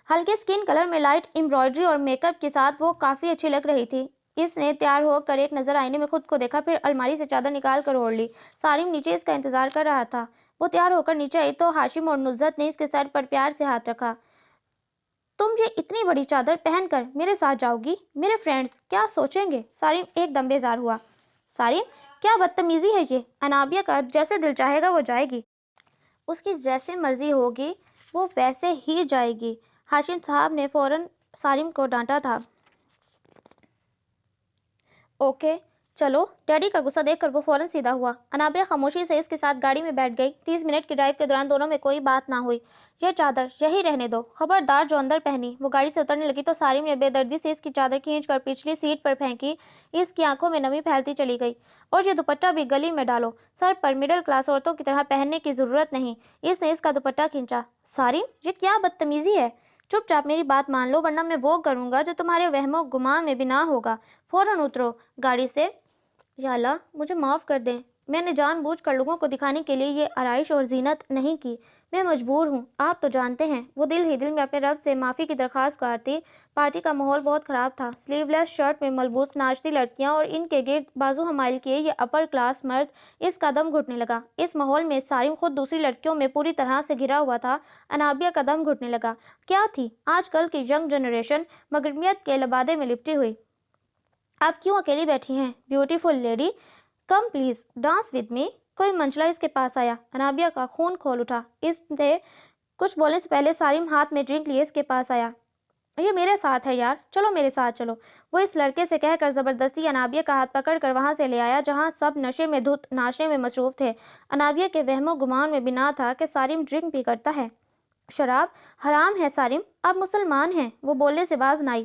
ہلکے سکن کلر میں لائٹ امبرائڈری اور میک اپ کے ساتھ وہ کافی اچھی لگ رہی تھی۔ اس نے تیار ہو کر ایک نظر آئینے میں خود کو دیکھا، پھر الماری سے چادر نکال کر اوڑھ لی۔ سارم نیچے اس کا انتظار کر رہا تھا۔ وہ تیار ہو کر نیچے آئی تو ہاشم اور نصرت نے اس کے سر پر پیار سے ہاتھ رکھا۔ تم یہ اتنی بڑی چادر پہن کر میرے ساتھ جاؤ گی؟ میرے فرینڈز کیا سوچیں گے؟ سارم ایک دم بیزار ہوا۔ سارم، کیا بدتمیزی ہے یہ؟ انابیہ کا جیسے دل چاہے گا وہ جائے گی، اس کی جیسے مرضی ہوگی وہ ویسے ہی جائے گی۔ ہاشم صاحب نے فوراً سارم کو ڈانٹا تھا۔ اوکے چلو۔ ڈیڈی کا غصہ دیکھ کر وہ فوراً سیدھا ہوا۔ انابیہ خاموشی سے اس کے ساتھ گاڑی میں بیٹھ گئی۔ 30 منٹ کی ڈرائیو کے دوران دونوں میں کوئی بات نہ ہوئی۔ یہ چادر یہی رہنے دو، خبردار جو اندر پہنی۔ وہ گاڑی سے اترنے لگی تو سارم نے بے دردی سے اس کی چادر کھینچ کر پچھلی سیٹ پر پھینکی۔ اس کی آنکھوں میں نمی پھیلتی چلی گئی۔ اور یہ دوپٹہ بھی گلی میں ڈالو، سر پر مڈل کلاس عورتوں کی طرح پہننے کی ضرورت نہیں۔ اس نے اس کا دوپٹہ کھینچا۔ سارم، یہ کیا بدتمیزی ہے؟ چپ چاپ میری بات مان لو، ورنہ میں وہ کروں گا جو تمہارے وہم و گمان میں بھی نہ ہوگا۔ فوراً اترو گاڑی سے۔ یا اللہ، مجھے معاف کر دیں، میں نے جان بوجھ کر لوگوں کو دکھانے کے لیے یہ آرائش اور زینت نہیں کی، میں مجبور ہوں، آپ تو جانتے ہیں۔ وہ دل ہی دل میں اپنے رب سے معافی کی درخواست گزارتی۔ پارٹی کا ماحول بہت خراب تھا۔ سلیو لیس شرٹ میں ملبوس ناچتی لڑکیاں اور ان کے گرد بازو حمائل کیے یہ اپر کلاس مرد، اس کا دم گھٹنے لگا۔ اس ماحول میں سارم خود دوسری لڑکیوں میں پوری طرح سے گھرا ہوا تھا۔ انابیہ کا دم گھٹنے لگا۔ کیا تھی آج کل کی ینگ جنریشن، مغربیت کے لبادے میں لپٹی ہوئی۔ آپ کیوں اکیلی بیٹھی ہیں beautiful lady? Come please dance with me. کوئی منچلا اس کے پاس آیا۔ انابیہ کا خون کھول اٹھا۔ اس نے کچھ بولنے سے پہلے سارم ہاتھ میں ڈرنک لیے اس کے پاس آیا۔ یہ میرے ساتھ ہے یار، چلو میرے ساتھ چلو۔ وہ اس لڑکے سے کہہ کر زبردستی انابیہ کا ہاتھ پکڑ کر وہاں سے لے آیا جہاں سب نشے میں دھت ناچنے میں مصروف تھے۔ انابیہ کے وہم و گمان میں بھی نہ تھا کہ سارم ڈرنک بھی کرتا ہے۔ شراب حرام ہے سارم، آپ مسلمان ہیں۔ وہ بولنے سے باز نہ آئی۔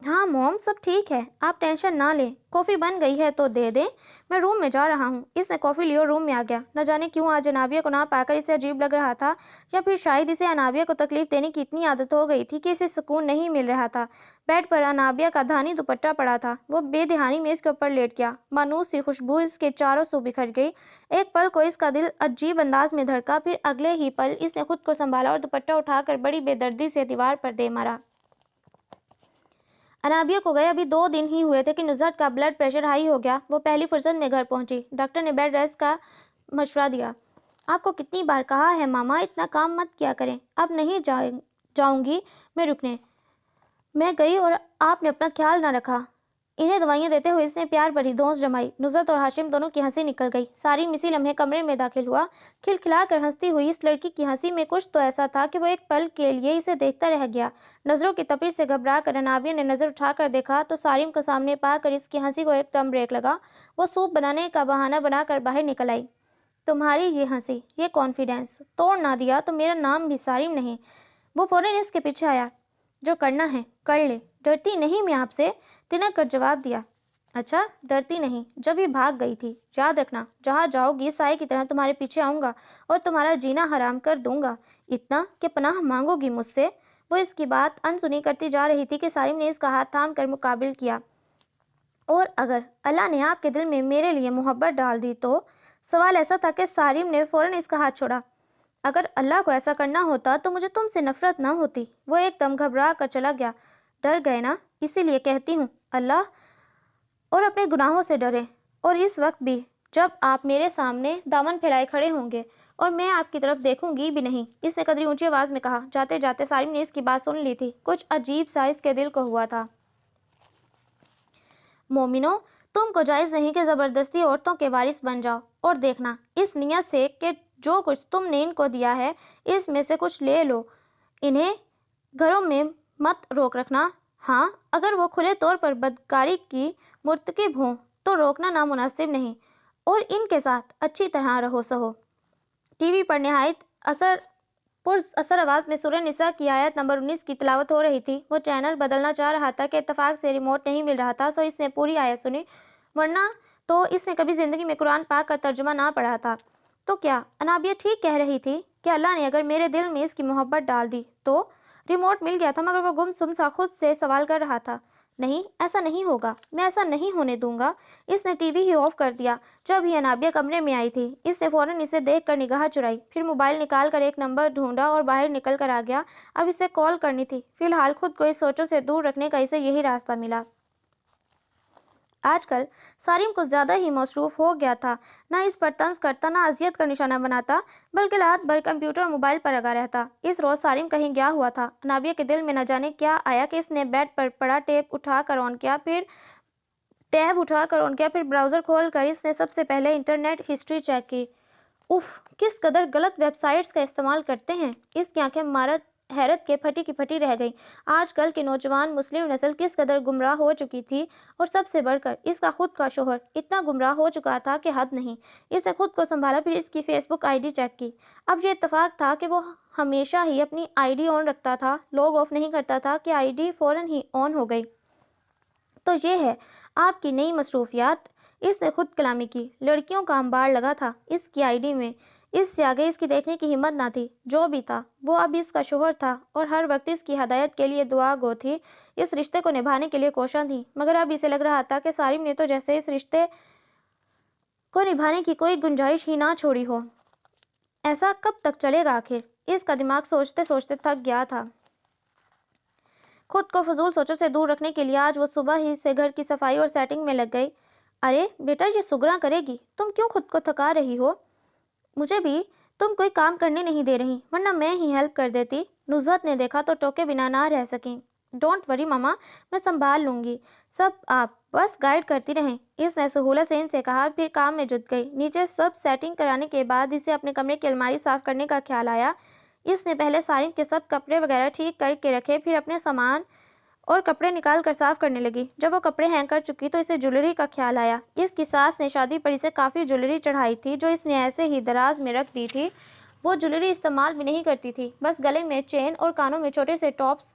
ہاں موم، سب ٹھیک ہے، آپ ٹینشن نہ لیں، کافی بن گئی ہے تو دے دیں، میں روم میں جا رہا ہوں۔ اس نے کافی لی اور روم میں آ گیا۔ نہ جانے کیوں آج انابیہ کو نہ پا کر اسے عجیب لگ رہا تھا، یا پھر شاید اسے انابیہ کو تکلیف دینے کی اتنی عادت ہو گئی تھی کہ اسے سکون نہیں مل رہا تھا۔ بیڈ پر انابیہ کا دھانی دوپٹہ پڑا تھا، وہ بے دہانی میز کے اوپر لیٹ گیا۔ مانوس سی خوشبو اس کے چاروں سو بکھر گئی۔ ایک پل کو اس کا دل عجیب انداز میں دھڑکا، پھر اگلے ہی پل اس نے خود کو سنبھالا اور دوپٹہ اٹھا کر بڑی بے دردی سے دیوار پر دے مارا۔ انابیہ کو گئے ابھی 2 دن ہی ہوئے تھے کہ نصرت کا بلڈ پریشر ہائی ہو گیا۔ وہ پہلی فرصت میں گھر پہنچی۔ ڈاکٹر نے بیڈ ریسٹ کا مشورہ دیا۔ آپ کو کتنی بار کہا ہے ماما، اتنا کام مت کیا کریں۔ اب نہیں جاؤں گی میں رکنے۔ میں گئی اور آپ نے اپنا خیال نہ رکھا۔ انہیں دوائیاں دیتے ہوئے اس نے پیار بھری دھونس جمائی۔ نصرت اور ہاشم دونوں کی ہنسی نکل گئی۔ سارم اسی لمحے کمرے میں داخل ہوا، کھلکھلا کر ہنستی ہوئی۔ اس لڑکی کی ہنسی میں کچھ تو ایسا تھا کہ وہ ایک پل کے لیے اسے دیکھتا رہ گیا۔ نظروں کی تپش سے گھبرا کر انابیہ نے نظر اٹھا کر دیکھا تو سارم کو سامنے پا کر اس کی ہنسی کو ایک دم بریک لگا۔ وہ سوپ بنانے کا بہانہ بنا کر باہر نکل آئی۔ تمہاری یہ ہنسی، یہ کانفیڈنس توڑ نہ دیا تو میرا نام بھی سارم نہیں۔ وہ فوراً اس کے پیچھے آیا۔ جو کرنا ہے کر لے، ڈرتی نہیں میں آپ سے، تنک کر جواب دیا۔ اچھا ڈرتی نہیں، جب ہی بھاگ گئی تھی۔ یاد رکھنا، جہاں جاؤ گی سائے کی طرح تمہارے پیچھے آؤں گا اور تمہارا جینا حرام کر دوں گا، اتنا کہ پناہ مانگو گی مجھ سے۔ وہ اس کی بات انسنی کرتی جا رہی تھی کہ سارم نے اس کا ہاتھ تھام کر مقابل کیا۔ اور اگر اللہ نے آپ کے دل میں میرے لیے محبت ڈال دی تو؟ سوال ایسا تھا کہ سارم نے فوراً اس کا ہاتھ چھوڑا۔ اگر اللہ کو ایسا کرنا ہوتا تو مجھے تم سے نفرت نہ ہوتی۔ وہ ایک دم گھبرا کر چلا گیا۔ ڈر گئے نا، اسی لیے کہتی ہوں اللہ اور اپنے گناہوں سے ڈریں، اور اس وقت بھی جب آپ میرے سامنے دامن پھیلائے کھڑے ہوں گے اور میں آپ کی طرف دیکھوں گی بھی نہیں، اس نے قدری اونچی آواز میں کہا۔ جاتے جاتے سارم نے اس کی بات سن لی تھی، کچھ عجیب سا اس کے دل کو ہوا تھا۔ مومنو، تم کو جائز نہیں کہ زبردستی عورتوں کے وارث بن جاؤ، اور دیکھنا اس نیت سے کہ جو کچھ تم نے ان کو دیا ہے اس میں سے کچھ لے لو، انہیں گھروں میں مت روک رکھنا۔ ہاں اگر وہ کھلے طور پر بدکاری کی مرتکب ہوں تو روکنا نامناسب نہیں، اور ان کے ساتھ اچھی طرح رہو سہو۔ ٹی وی پر نہایت اثر آواز میں سورہ نساء کی آیت نمبر 19 کی تلاوت ہو رہی تھی۔ وہ چینل بدلنا چاہ رہا تھا کہ اتفاق سے ریموٹ نہیں مل رہا تھا، سو اس نے پوری آیت سنی، ورنہ تو اس نے کبھی زندگی میں قرآن پاک کا ترجمہ نہ پڑھا تھا۔ تو کیا انابیہ ٹھیک کہہ رہی تھی کہ اللہ نے اگر میرے دل میں اس کی محبت ڈال دی تو؟ ریموٹ مل گیا تھا مگر وہ گم سم سا خود سے سوال کر رہا تھا۔ نہیں، ایسا نہیں ہوگا، میں ایسا نہیں ہونے دوں گا۔ اس نے ٹی وی ہی آف کر دیا جب ہی انابیہ کمرے میں آئی تھی۔ اس نے فوراً اسے دیکھ کر نگاہ چرائی، پھر موبائل نکال کر ایک نمبر ڈھونڈا اور باہر نکل کر آ گیا۔ اب اسے کال کرنی تھی۔ فی الحال خود کو اس سوچوں سے دور رکھنے کا اسے یہی راستہ ملا۔ آج کل سارم کچھ زیادہ ہی مصروف ہو گیا تھا، نہ اس پر طنز کرتا، نہ اذیت کا نشانہ بناتا، بلکہ رات بھر کمپیوٹر اور موبائل پر لگا رہتا۔ اس روز سارم کہیں گیا ہوا تھا۔ انابیہ کے دل میں نہ جانے کیا آیا کہ اس نے بیڈ پر پڑا ٹیب اٹھا کر آن کیا، پھر براؤزر کھول کر اس نے سب سے پہلے انٹرنیٹ ہسٹری چیک کی۔ اف، کس قدر غلط ویب سائٹس کا استعمال کرتے ہیں۔ اس کی آنکھیں حیرت کے پھٹی کی پھٹی رہ گئیں۔ آج کل کی نوجوان مسلم نسل کس قدر گمراہ ہو چکی تھی، اور سب سے بڑھ کر اس کا خود کا شوہر اتنا گمراہ ہو چکا تھا کہ حد نہیں۔ اس نے خود کو سنبھالا، پھر اس کی Facebook ID check کی۔ اب یہ اتفاق تھا کہ وہ ہمیشہ ہی اپنی آئی ڈی آن رکھتا تھا، لاگ آف نہیں کرتا تھا کہ آئی ڈی فوراً ہی آن ہو گئی۔ تو یہ ہے آپ کی نئی مصروفیات، اس نے خود کلامی کی۔ لڑکیوں کا انبار لگا تھا اس کی آئی ڈی میں، اس سے آگے اس کی دیکھنے کی ہمت نہ تھی۔ جو بھی تھا وہ اب اس کا شوہر تھا اور ہر وقت اس کی ہدایت کے لیے دعا گو تھی، اس رشتے کو نبھانے کے لیے کوشاں تھی۔ مگر اب اسے لگ رہا تھا کہ سارم نے تو جیسے اس رشتے کو نبھانے کی کوئی گنجائش ہی نہ چھوڑی ہو۔ ایسا کب تک چلے گا آخر؟ اس کا دماغ سوچتے سوچتے تھک گیا تھا۔ خود کو فضول سوچوں سے دور رکھنے کے لیے آج وہ صبح ہی سے گھر کی صفائی اور سیٹنگ میں لگ گئی۔ ارے بیٹا، یہ سگنا کرے گی، تم کیوں خود کو تھکا رہی ہو؟ مجھے بھی تم کوئی کام کرنے نہیں دے رہی، ورنہ میں ہی ہیلپ کر دیتی۔ نصرت نے دیکھا تو ٹوکے بنا نہ رہ سکیں۔ ڈونٹ وری ماما، میں سنبھال لوں گی سب، آپ بس گائیڈ کرتی رہیں، اس نے سہولت سے ان سے کہا، پھر کام میں جٹ گئی۔ نیچے سب سیٹنگ کرانے کے بعد اسے اپنے کمرے کی الماری صاف کرنے کا خیال آیا۔ اس نے پہلے سارم کے سب کپڑے وغیرہ ٹھیک کر کے رکھے، پھر اپنے سامان اور کپڑے نکال کر صاف کرنے لگی۔ جب وہ کپڑے ہینگ کر چکی تو اسے جویلری کا خیال آیا۔ اس کی ساس نے شادی پر اسے کافی جویلری چڑھائی تھی جو اس نے ایسے ہی دراز میں رکھ دی تھی۔ وہ جویلری استعمال بھی نہیں کرتی تھی، بس گلے میں چین اور کانوں میں چھوٹے سے ٹاپس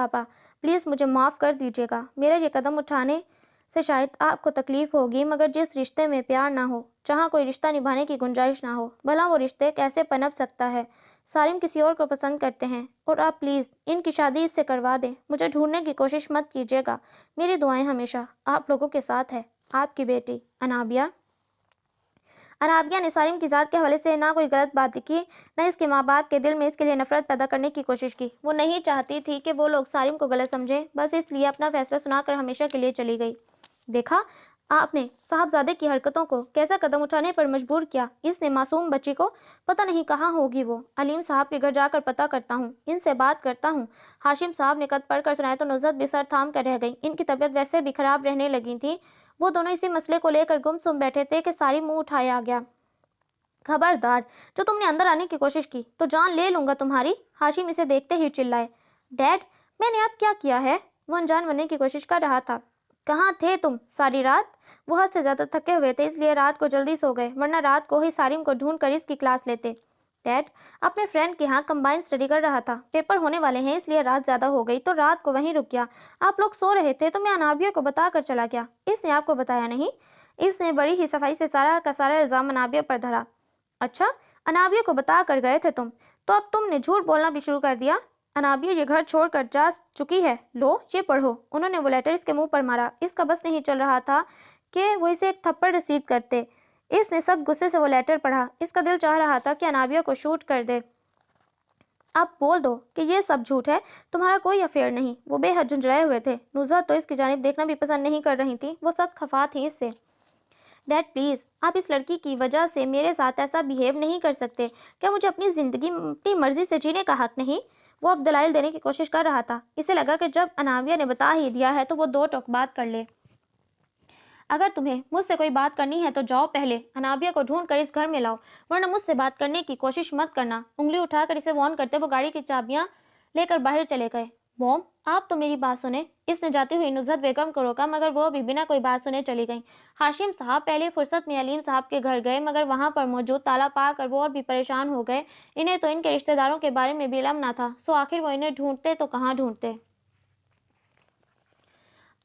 پاپا پلیز مجھے معاف کر دیجیے گا، میرا یہ قدم اٹھانے سے شاید آپ کو تکلیف ہوگی، مگر جس رشتے میں پیار نہ ہو، جہاں کوئی رشتہ نبھانے کی گنجائش نہ ہو، بھلا وہ رشتے کیسے پنپ سکتا ہے؟ سالم کسی اور کو پسند کرتے ہیں اور آپ پلیز ان کی شادی اس سے کروا دیں، مجھے ڈھونڈنے کی کوشش مت کیجیے گا، میری دعائیں ہمیشہ آپ لوگوں کے ساتھ ہے۔ آپ کی بیٹی انابیہ۔ انابیہ نے سالم کی ذات کے حوالے سے نہ کوئی غلط بات کی، نہ اس کے ماں باپ کے دل میں اس کے لیے نفرت پیدا کرنے کی کوشش کی۔ وہ نہیں چاہتی تھی کہ وہ لوگ سالم کو غلط سمجھیں، بس اس لیے اپنا فیصلہ سنا کر ہمیشہ کے لیے چلی گئی۔ دیکھا آپ نے صاحبزادے کی حرکتوں کو کیسا قدم اٹھانے پر مجبور کیا، اس نے معصوم بچی کو، پتہ نہیں کہاں ہوگی وہ، علیم صاحب کے گھر جا کر پتہ کرتا ہوں، ان سے بات کرتا ہوں۔ ہاشم صاحب نے خط پڑھ کر سنایا تو نصرت بھی سر تھام کر رہ گئی، ان کی طبیعت ویسے بھی خراب رہنے لگی تھی، وہ دونوں اسی مسئلے کو لے کر گم سم بیٹھے تھے کہ ساری منہ اٹھایا گیا۔ خبردار جو تم نے اندر آنے کی کوشش کی تو جان لے لوں گا تمہاری، ہاشم اسے دیکھتے ہی چلائے۔ ڈیڈ میں نے اب کیا کیا ہے؟ وہ انجان بننے کی کوشش کر رہا تھا۔ کہاں تھے تم ساری رات؟ وہ حد سے زیادہ تھکے ہوئے تھے، اس لیے رات کو جلدی سو گئے، ورنہ رات کو ہی سالم کو ڈھونڈ کر اس کی کلاس لیتے۔ ڈیڈ اپنے فرینڈ کے ہاں کمبائن اسٹڈی کر رہا تھا، پیپر ہونے والے ہیں اس لیے رات زیادہ ہو گئی تو رات کو وہیں رک گیا۔ آپ لوگ سو رہے تھے تو میں انابیہ کو بتا کر چلا گیا۔ اس نے آپ کو بتایا نہیں؟ اس نے بڑی ہی صفائی سے سارا کا سارا الزام انابیہ پر دھرا۔ اچھا انابیہ کو بتا کر گئے تھے تم، تو اب تم نے جھوٹ بولنا بھی شروع کر دیا۔ انابیہ یہ گھر چھوڑ کر جا چکی ہے، لو یہ پڑھو۔ انہوں نے وہ لیٹر اس کے منہ پر مارا، اس کا بس نہیں چل رہا تھا کہ وہ اسے ایک تھپڑ رسید کرتے۔ اس نے سخت غصے سے وہ لیٹر پڑھا، اس کا دل چاہ رہا تھا کہ انابیہ کو شوٹ کر دے۔ اب بول دو کہ یہ سب جھوٹ ہے، تمہارا کوئی افیئر نہیں۔ وہ بے حد جھنجھلائے ہوئے تھے، نصرت تو اس کی جانب دیکھنا بھی پسند نہیں کر رہی تھی، وہ سخت خفا تھی اس سے۔ ڈیڈ پلیز آپ اس لڑکی کی وجہ سے میرے ساتھ ایسا بیہیو نہیں کر سکتے، کیا مجھے اپنی زندگی اپنی مرضی سے جینے کا حق نہیں؟ وہ اب دلائل دینے کی کوشش کر رہا تھا، اسے لگا کہ جب انابیہ نے بتا ہی دیا ہے تو وہ دو ٹوک بات کر لے۔ اگر تمہیں مجھ سے کوئی بات کرنی ہے تو جاؤ پہلے انابیہ کو ڈھونڈ کر اس گھر میں لاؤ، ورنہ مجھ سے بات کرنے کی کوشش مت کرنا۔ انگلی اٹھا کر اسے وارن کرتے وہ گاڑی کی چابیاں لے کر باہر چلے گئے۔ موم آپ تو میری بات سنیں، اس نے جاتی ہوئی نصرت بیگم کو روکا، مگر وہ بھی بنا کوئی بات سنے چلی گئیں۔ ہاشم صاحب پہلی فرصت میں علیم صاحب کے گھر گئے، مگر وہاں پر موجود تالا پا کر وہ اور بھی پریشان ہو گئے۔ انہیں تو ان کے رشتہ داروں کے بارے میں بھی علم نہ تھا، سو آخر وہ انہیں ڈھونڈتے تو کہاں ڈھونڈتے۔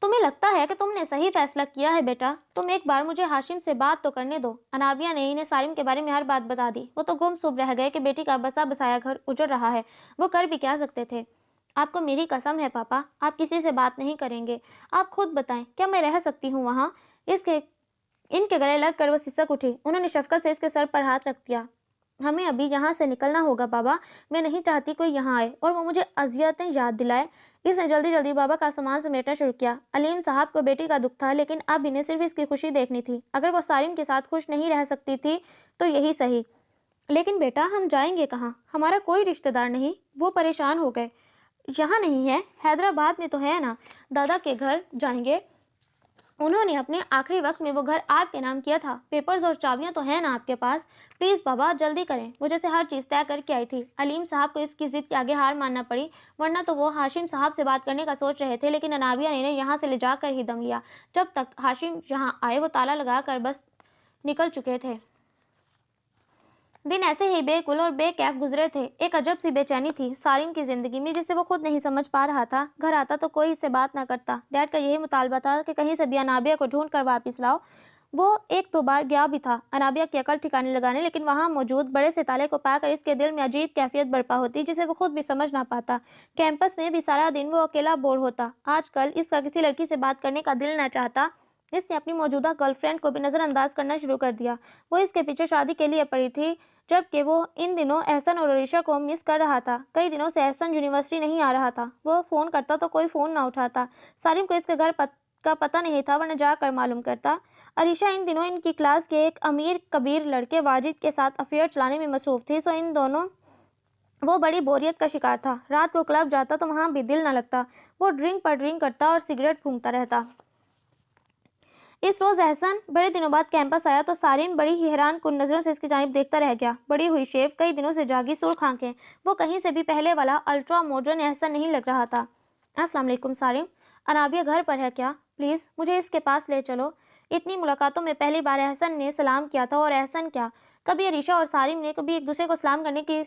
تمہیں لگتا ہے کہ تم نے صحیح فیصلہ کیا ہے بیٹا؟ تم ایک بار مجھے ہاشم سے بات تو کرنے دو۔ انابیہ نے انہیں سالم کے بارے میں ہر بات بتا دی۔ وہ تو گم سم رہ گئے کہ بیٹی کا بسا بسایا گھر اجڑ رہا ہے، وہ کر بھی کیا سکتے تھے۔ آپ کو میری قسم ہے پاپا، آپ کسی سے بات نہیں کریں گے، آپ خود بتائیں کیا میں رہ سکتی ہوں وہاں؟ ان کے گلے لگ کر وہ سسک اٹھی، انہوں نے شفقت سے اس کے سر پر ہاتھ رکھ دیا۔ ہمیں ابھی یہاں سے نکلنا ہوگا بابا، میں نہیں چاہتی کوئی یہاں آئے اور وہ مجھے اذیتیں یاد دلائے۔ اس نے جلدی جلدی بابا کا سامان سمیٹنا شروع کیا۔ علیم صاحب کو بیٹی کا دکھ تھا، لیکن اب انہیں صرف اس کی خوشی دیکھنی تھی۔ اگر وہ سالم کے ساتھ خوش نہیں رہ سکتی تھی تو یہی صحیح۔ لیکن بیٹا ہم جائیں گے کہاں؟ ہمارا کوئی رشتہ دار نہیں۔ وہ پریشان ہو گئے۔ یہاں نہیں ہے، حیدرآباد میں تو ہے نا، دادا کے گھر جائیں گے، انہوں نے اپنے آخری وقت میں وہ گھر آپ کے نام کیا تھا، پیپرز اور چابیاں تو ہیں نا آپ کے پاس، پلیز بابا جلدی کریں، وہ جیسے ہر چیز طے کر کے آئی تھی۔ علیم صاحب کو اس کی ضد کے آگے ہار ماننا پڑی، ورنہ تو وہ ہاشم صاحب سے بات کرنے کا سوچ رہے تھے، لیکن انابیہ نے انہیں یہاں سے لے جا کر ہی دم لیا۔ جب تک ہاشم یہاں آئے وہ تالا لگا کر بس نکل چکے تھے۔ دن ایسے ہی بے کل اور بے کیف گزرے تھے، ایک عجب سی بے چینی تھی سالم کی زندگی میں جسے وہ خود نہیں سمجھ پا رہا تھا۔ گھر آتا تو کوئی اس سے بات نہ کرتا، ڈیڈ کا یہی مطالبہ تھا کہ کہیں سے بھی انابیہ کو ڈھونڈ کر واپس لاؤ۔ وہ ایک دو بار گیا بھی تھا انابیہ کی عقل ٹھکانے لگانے، لیکن وہاں موجود بڑے سے تالے کو پا کر اس کے دل میں عجیب کیفیت برپا ہوتی جسے وہ خود بھی سمجھ نہ پاتا۔ کیمپس میں بھی سارا دن وہ اکیلا بور ہوتا۔ آج کل اس کا کسی لڑکی سے بات کرنے کا دل نہ چاہتا۔ اس نے اپنی موجودہ گرل فرینڈ کو بھی نظر انداز کرنا شروع کر دیا، وہ اس کے پیچھے شادی کے لیے پڑی تھی، جبکہ وہ ان دنوں احسن اور عریشہ کو مس کر رہا تھا۔ کئی دنوں سے احسن یونیورسٹی نہیں آ رہا تھا، وہ فون کرتا تو کوئی فون نہ اٹھاتا۔ سالم کو اس کے گھر کا پتہ نہیں تھا، ورنہ جا کر معلوم کرتا۔ عریشہ ان دنوں ان کی کلاس کے ایک امیر کبیر لڑکے واجد کے ساتھ افیئر چلانے میں مصروف تھی، سو ان دونوں وہ بڑی بوریت کا شکار تھا۔ رات کو کلب جاتا تو وہاں بھی دل نہ لگتا، وہ ڈرنک پر ڈرنک کرتا اور سگریٹ پھونکتا رہتا۔ اس روز احسن بڑے دنوں بعد کیمپس آیا تو سالم بڑی ہی حیران کن نظروں سے اس کی جانب دیکھتا رہ گیا۔ بڑی ہوئی شیو، کئی دنوں سے جاگی سرخ آنکھیں، وہ کہیں سے بھی پہلے والا الٹرا ماڈرن احسن نہیں لگ رہا تھا۔ السلام علیکم سالم، انابیہ گھر پر ہے کیا؟ پلیز مجھے اس کے پاس لے چلو۔ اتنی ملاقاتوں میں پہلی بار احسن نے سلام کیا تھا، اور احسن کیا کبھی عریشہ اور سالم نے کبھی ایک دوسرے کو سلام کرنے کی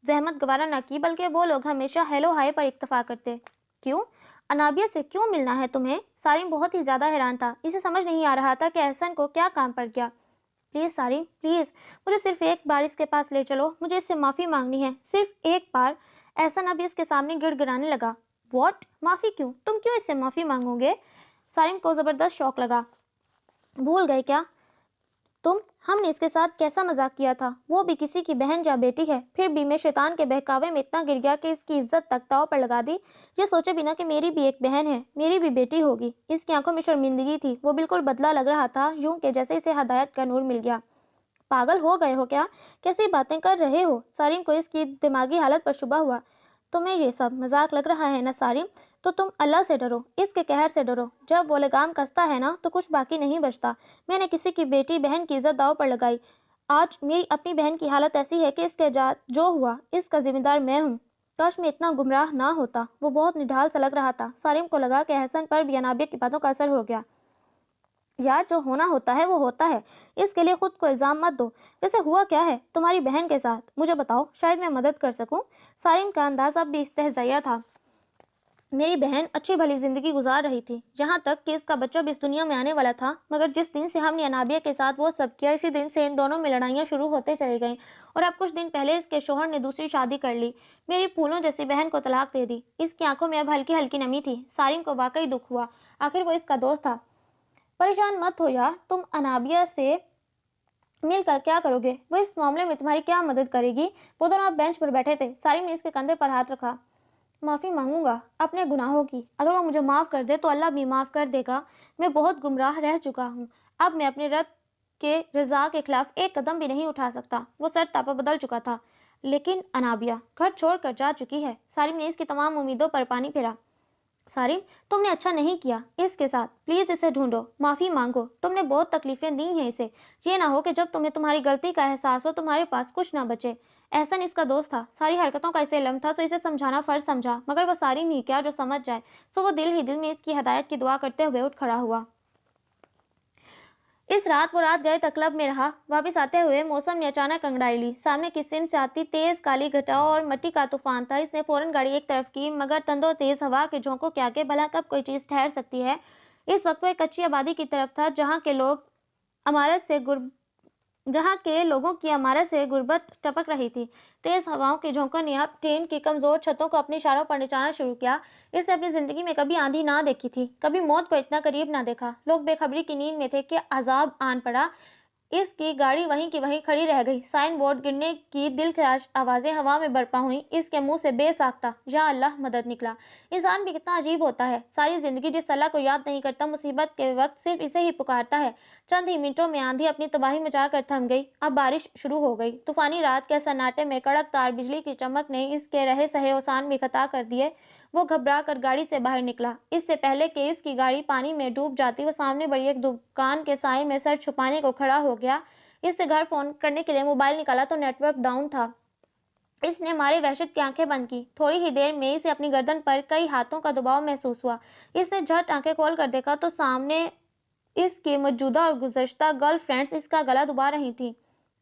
زحمت گوارا نہ کی، بلکہ وہ لوگ ہمیشہ ہیلو ہائے پر اکتفا کرتے۔ کیوں؟ انابیہ سے کیوں ملنا ہے تمہیں؟ سارم بہت ہی زیادہ حیران تھا، اسے سمجھ نہیں آ رہا تھا کہ احسن کو کیا کام پڑ گیا۔ پلیز سارم، پلیز مجھے صرف ایک بار اس کے پاس لے چلو، مجھے اس سے معافی مانگنی ہے، صرف ایک بار۔ احسن اب اس کے سامنے گڑ گڑانے لگا۔ واٹ؟ معافی کیوں؟ تم کیوں اس سے معافی مانگو گے؟ سارم کو زبردست شوق لگا۔ بھول گئے کیا تم ہم نے اس کے ساتھ کیسا مذاق کیا تھا؟ وہ بھی کسی کی بہن یا بیٹی ہے۔ پھر بھی میں شیطان کے بہکاوے میں اتنا گر گیا کہ اس کی عزت تک داؤ پر لگا دی، یہ سوچے بنا کہ میری بھی ایک بہن ہے، میری بھی بیٹی ہوگی۔ اس کی آنکھوں میں شرمندگی تھی، وہ بالکل بدلا لگ رہا تھا، یوں کہ جیسے اسے ہدایت کا نور مل گیا۔ پاگل ہو گئے ہو کیا؟ کیسی باتیں کر رہے ہو؟ سارم کو اس کی دماغی حالت پر شبہ ہوا۔ تمہیں یہ سب مذاق لگ رہا ہے نا سارم؟ تو تم اللہ سے ڈرو، اس کے قہر سے ڈرو۔ جب وہ لگام کستا ہے نا تو کچھ باقی نہیں بچتا۔ میں نے کسی کی بیٹی بہن کی عزت داؤ پر لگائی، آج میری اپنی بہن کی حالت ایسی ہے کہ اس کے جو ہوا اس کا ذمہ دار میں ہوں۔ کاش میں اتنا گمراہ نہ ہوتا۔ وہ بہت نڈھال سا لگ رہا تھا۔ سارم کو لگا کہ احسن پر بھی انابیہ کی باتوں کا اثر ہو گیا۔ یار جو ہونا ہوتا ہے وہ ہوتا ہے، اس کے لیے خود کو الزام مت دو۔ ویسے ہوا کیا ہے تمہاری بہن کے ساتھ؟ مجھے بتاؤ، شاید میں مدد کر سکوں۔ سارم کا انداز اب بھی استہزائیہ تھا۔ میری بہن اچھی بھلی زندگی گزار رہی تھی، یہاں تک کہ اس کا بچہ بھی اس دنیا میں آنے والا تھا، مگر جس دن سے ہم نے انابیہ کے ساتھ وہ سب کیا، اسی دن سے ان دونوں میں لڑائیاں شروع ہوتے چلی گئیں، اور اب کچھ دن پہلے اس کے شوہر نے دوسری شادی کر لی، میری پھولوں جیسی بہن کو طلاق دے دی۔ اس کی آنکھوں میں اب ہلکی ہلکی نمی تھی۔ سارم کو واقعی دکھ ہوا، آخر وہ اس کا دوست تھا۔ پریشان مت ہو یار، تم انابیہ سے مل کر کیا کرو گے؟ وہ اس معاملے میں تمہاری کیا مدد کرے گی؟ وہ دونوں اب بینچ پر بیٹھے تھے۔ سارم نے اس کے کندھے پر ہاتھ رکھا۔ معافی مانگوں گا اپنے گناہوں کی، اگر وہ مجھے معاف کر دے تو اللہ بھی معاف کر دے گا۔ میں بہت گمراہ رہ چکا ہوں، اب میں اپنے رب کے رضا کے خلاف ایک قدم بھی نہیں اٹھا سکتا۔ وہ سر تاپا بدل چکا تھا۔ لیکن انابیہ گھر چھوڑ کر جا چکی ہے۔ سارم نے اس کی تمام امیدوں پر پانی پھیرا۔ سارم تم نے اچھا نہیں کیا اس کے ساتھ، پلیز اسے ڈھونڈو، معافی مانگو، تم نے بہت تکلیفیں دی ہیں اسے، یہ نہ ہو کہ جب تمہیں تمہاری غلطی کا احساس ہو تمہارے پاس کچھ نہ بچے۔ احسن اس کا دوست تھا، ساری حرکتوں کا اسے علم تھا، سو اسے سمجھانا فرض سمجھا، مگر وہ سارم ہی کیا جو سمجھ جائے، سو وہ دل ہی دل میں اس کی ہدایت کی دعا کرتے ہوئے اٹھ کھڑا ہوا۔ اس رات وہ رات گئے تک کلب میں رہا۔ واپس آتے ہوئے موسم نے اچانک انگڑائی لی، سامنے کی سمت سے آتی تیز کالی گھٹاؤ اور مٹی کا طوفان تھا۔ اس نے فوراً گاڑی ایک طرف کی، مگر تند و تیز ہوا کے جھونکوں کے آگے بھلا کب کوئی چیز ٹھہر سکتی ہے؟ اس وقت وہ ایک کچی آبادی کی طرف تھا، جہاں کے لوگوں کی عمارت سے غربت ٹپک رہی تھی۔ تیز ہواؤں کے جھونکوں نے اب ٹین کی کمزور چھتوں کو اپنے اشاروں پر نچانا شروع کیا۔ اس نے اپنی زندگی میں کبھی آندھی نہ دیکھی تھی، کبھی موت کو اتنا قریب نہ دیکھا۔ لوگ بے خبری کی نیند میں تھے کہ عذاب آن پڑا۔ اس کی گاڑی وہیں کی وہیں کھڑی رہ گئی۔ سائن بورڈ گرنے کی دلخراش آوازیں ہوا میں برپا ہوئیں۔ اس کے منہ سے بے ساختہ یا اللہ مدد نکلا۔ انسان بھی کتنا عجیب ہوتا ہے، ساری زندگی جس اللہ کو یاد نہیں کرتا، مصیبت کے وقت صرف اسے ہی پکارتا ہے۔ چند ہی منٹوں میں آندھی اپنی تباہی مچا کر تھم گئی۔ اب بارش شروع ہو گئی۔ طوفانی رات کے سناٹے میں کڑک تار بجلی کی چمک نے اس کے رہے سہے اوسان بھی خطا کر دیے۔ وہ گھبرا کر گاڑی سے باہر نکلا۔ اس سے پہلے کہ اس کی گاڑی پانی میں ڈوب جاتی، وہ سامنے بڑی ایک دکان کے سائے میں سر چھپانے کو کھڑا ہو گیا۔ اس سے گھر فون کرنے کے لیے موبائل نکالا تو نیٹ ورک ڈاؤن تھا۔ اس نے مارے وحشت کی آنکھیں بند کی۔ تھوڑی ہی دیر میں اسے اپنی گردن پر کئی ہاتھوں کا دباؤ محسوس ہوا۔ اس نے جھٹ آنکھیں کھول کر دیکھا تو سامنے اس کی موجودہ اور گزشتہ گرل فرینڈز اس کا گلا دبا رہی تھیں۔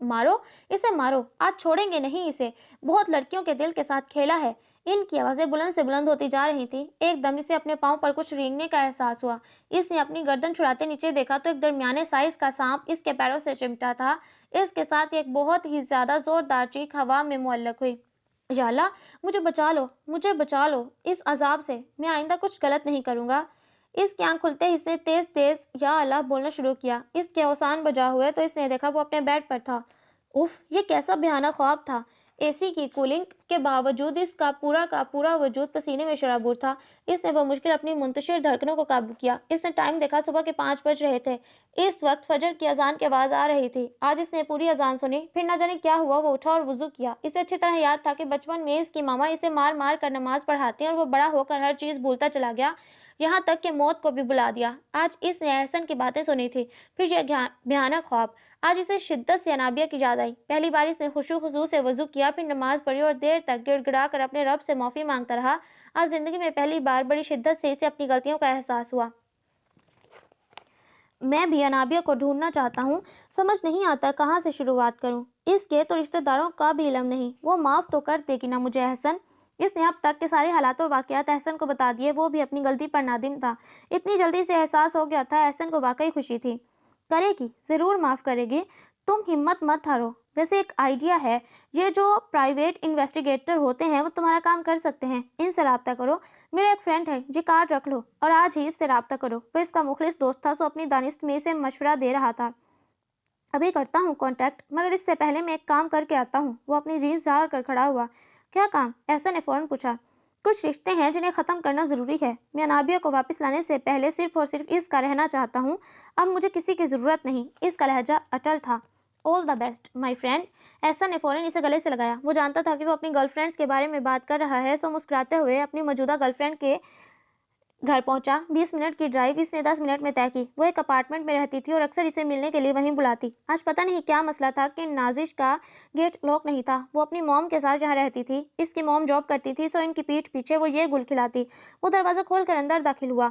مارو اسے، مارو، آج چھوڑیں گے نہیں اسے، بہت لڑکیوں کے دل کے ساتھ کھیلا ہے۔ ان کی آوازیں بلند سے بلند ہوتی جا رہی تھیں۔ ایک دم اسے اپنے پاؤں پر کچھ رینگنے کا احساس ہوا۔ اس نے اپنی گردن چھڑاتے نیچے دیکھا تو ایک درمیانے سائز کا سانپ اس کے پیروں سے چمٹا تھا۔ اس کے ساتھ ایک بہت ہی زیادہ زوردار چیخ ہوا میں معلق ہوئی۔ یا اللہ، مجھے بچا لو، مجھے بچا لو اس عذاب سے، میں آئندہ کچھ غلط نہیں کروں گا۔ اس کی آنکھ کھلتے ہی اس نے تیز تیز یا اللہ بولنا شروع کیا۔ اس کے اوسان بجا ہوئے تو اس نے دیکھا وہ اپنے بیڈ پر تھا۔ اف، یہ کیسا بھیانک خواب تھا۔ اے سی کی کولنگ کے باوجود اس کا پورا وجود پسینے میں شرابور تھا۔ اس نے بمشکل اپنی منتشر دھڑکنوں کو قابو کیا۔ اس نے ٹائم دیکھا، صبح کے 5 بج رہے تھے۔ اس وقت فجر کی اذان کی آواز آ رہی تھی۔ آج اس نے پوری اذان سنی، پھر نہ جانے کیا ہوا، وہ اٹھا اور وضو کیا۔ اسے اچھی طرح یاد تھا کہ بچپن میں اس کی ماما اسے مار مار کر نماز پڑھاتی اور وہ بڑا ہو کر ہر چیز بھولتا چلا گیا، یہاں تک کہ موت کو بھی بھلا دیا۔ آج اس نے احسن کی باتیں سنی تھی، پھر یہ بھیانک خواب۔ آج اسے شدت سے انابیہ کی یاد آئی۔ پہلی بار اس نے خشوع خضوع سے وضو کیا، پھر نماز پڑھی اور دیر تک گڑ گڑا کر اپنے رب سے معافی مانگتا رہا۔ آج زندگی میں پہلی بار بڑی شدت سے اسے اپنی غلطیوں کا احساس ہوا۔ میں بھی انابیہ کو ڈھونڈنا چاہتا ہوں، سمجھ نہیں آتا کہاں سے شروعات کروں۔ اس کے تو رشتہ داروں کا بھی علم نہیں، وہ معاف تو کر دے گی نا مجھے احسن؟ اس نے اب تک کے سارے حالات اور واقعات احسن کو بتا دیے، وہ بھی اپنی غلطی پر نادم تھا۔ اتنی جلدی سے احساس ہو گیا تھا، احسن کو واقعی خوشی تھی۔ کرے گی، ضرور معاف کرے گی، تم ہمت مت ہارو۔ ویسے ایک آئیڈیا ہے، یہ جو پرائیویٹ انویسٹیگیٹر ہوتے ہیں وہ تمہارا کام کر سکتے ہیں، ان سے رابطہ کرو۔ میرا ایک فرینڈ ہے، یہ کارڈ رکھ لو اور آج ہی اس سے رابطہ کرو۔ وہ اس کا مخلص دوست تھا، سو اپنی دانست میں اسے مشورہ دے رہا تھا۔ ابھی کرتا ہوں کانٹیکٹ، مگر اس سے پہلے میں ایک کام کر کے آتا ہوں۔ وہ اپنی جینس جھاڑ کر کھڑا ہوا۔ کیا کام؟ احسن نے فوراً پوچھا۔ کچھ رشتے ہیں جنہیں ختم کرنا ضروری ہے۔ میں انابیہ کو واپس لانے سے پہلے صرف اور صرف اس کا رہنا چاہتا ہوں۔ اب مجھے کسی کی ضرورت نہیں۔ اس کا لہجہ اٹل تھا۔ آل دا بیسٹ مائی فرینڈ۔ احسن نے فوراً اسے گلے سے لگایا۔ وہ جانتا تھا کہ وہ اپنی گرل فرینڈس کے بارے میں بات کر رہا ہے، سو مسکراتے ہوئے اپنی موجودہ گرل فرینڈ کے گھر پہنچا۔ 20 منٹ کی ڈرائیو اس نے 10 منٹ میں طے کی۔ وہ ایک اپارٹمنٹ میں رہتی تھی اور اکثر اسے ملنے کے لیے وہیں بلاتی۔ آج پتہ نہیں کیا مسئلہ تھا کہ نازش کا گیٹ لاک نہیں تھا۔ وہ اپنی موم کے ساتھ یہاں رہتی تھی۔ اس کی موم جاب کرتی تھی، سو ان کی پیٹھ پیچھے وہ یہ گل کھلاتی۔ وہ دروازہ کھول کر اندر داخل ہوا۔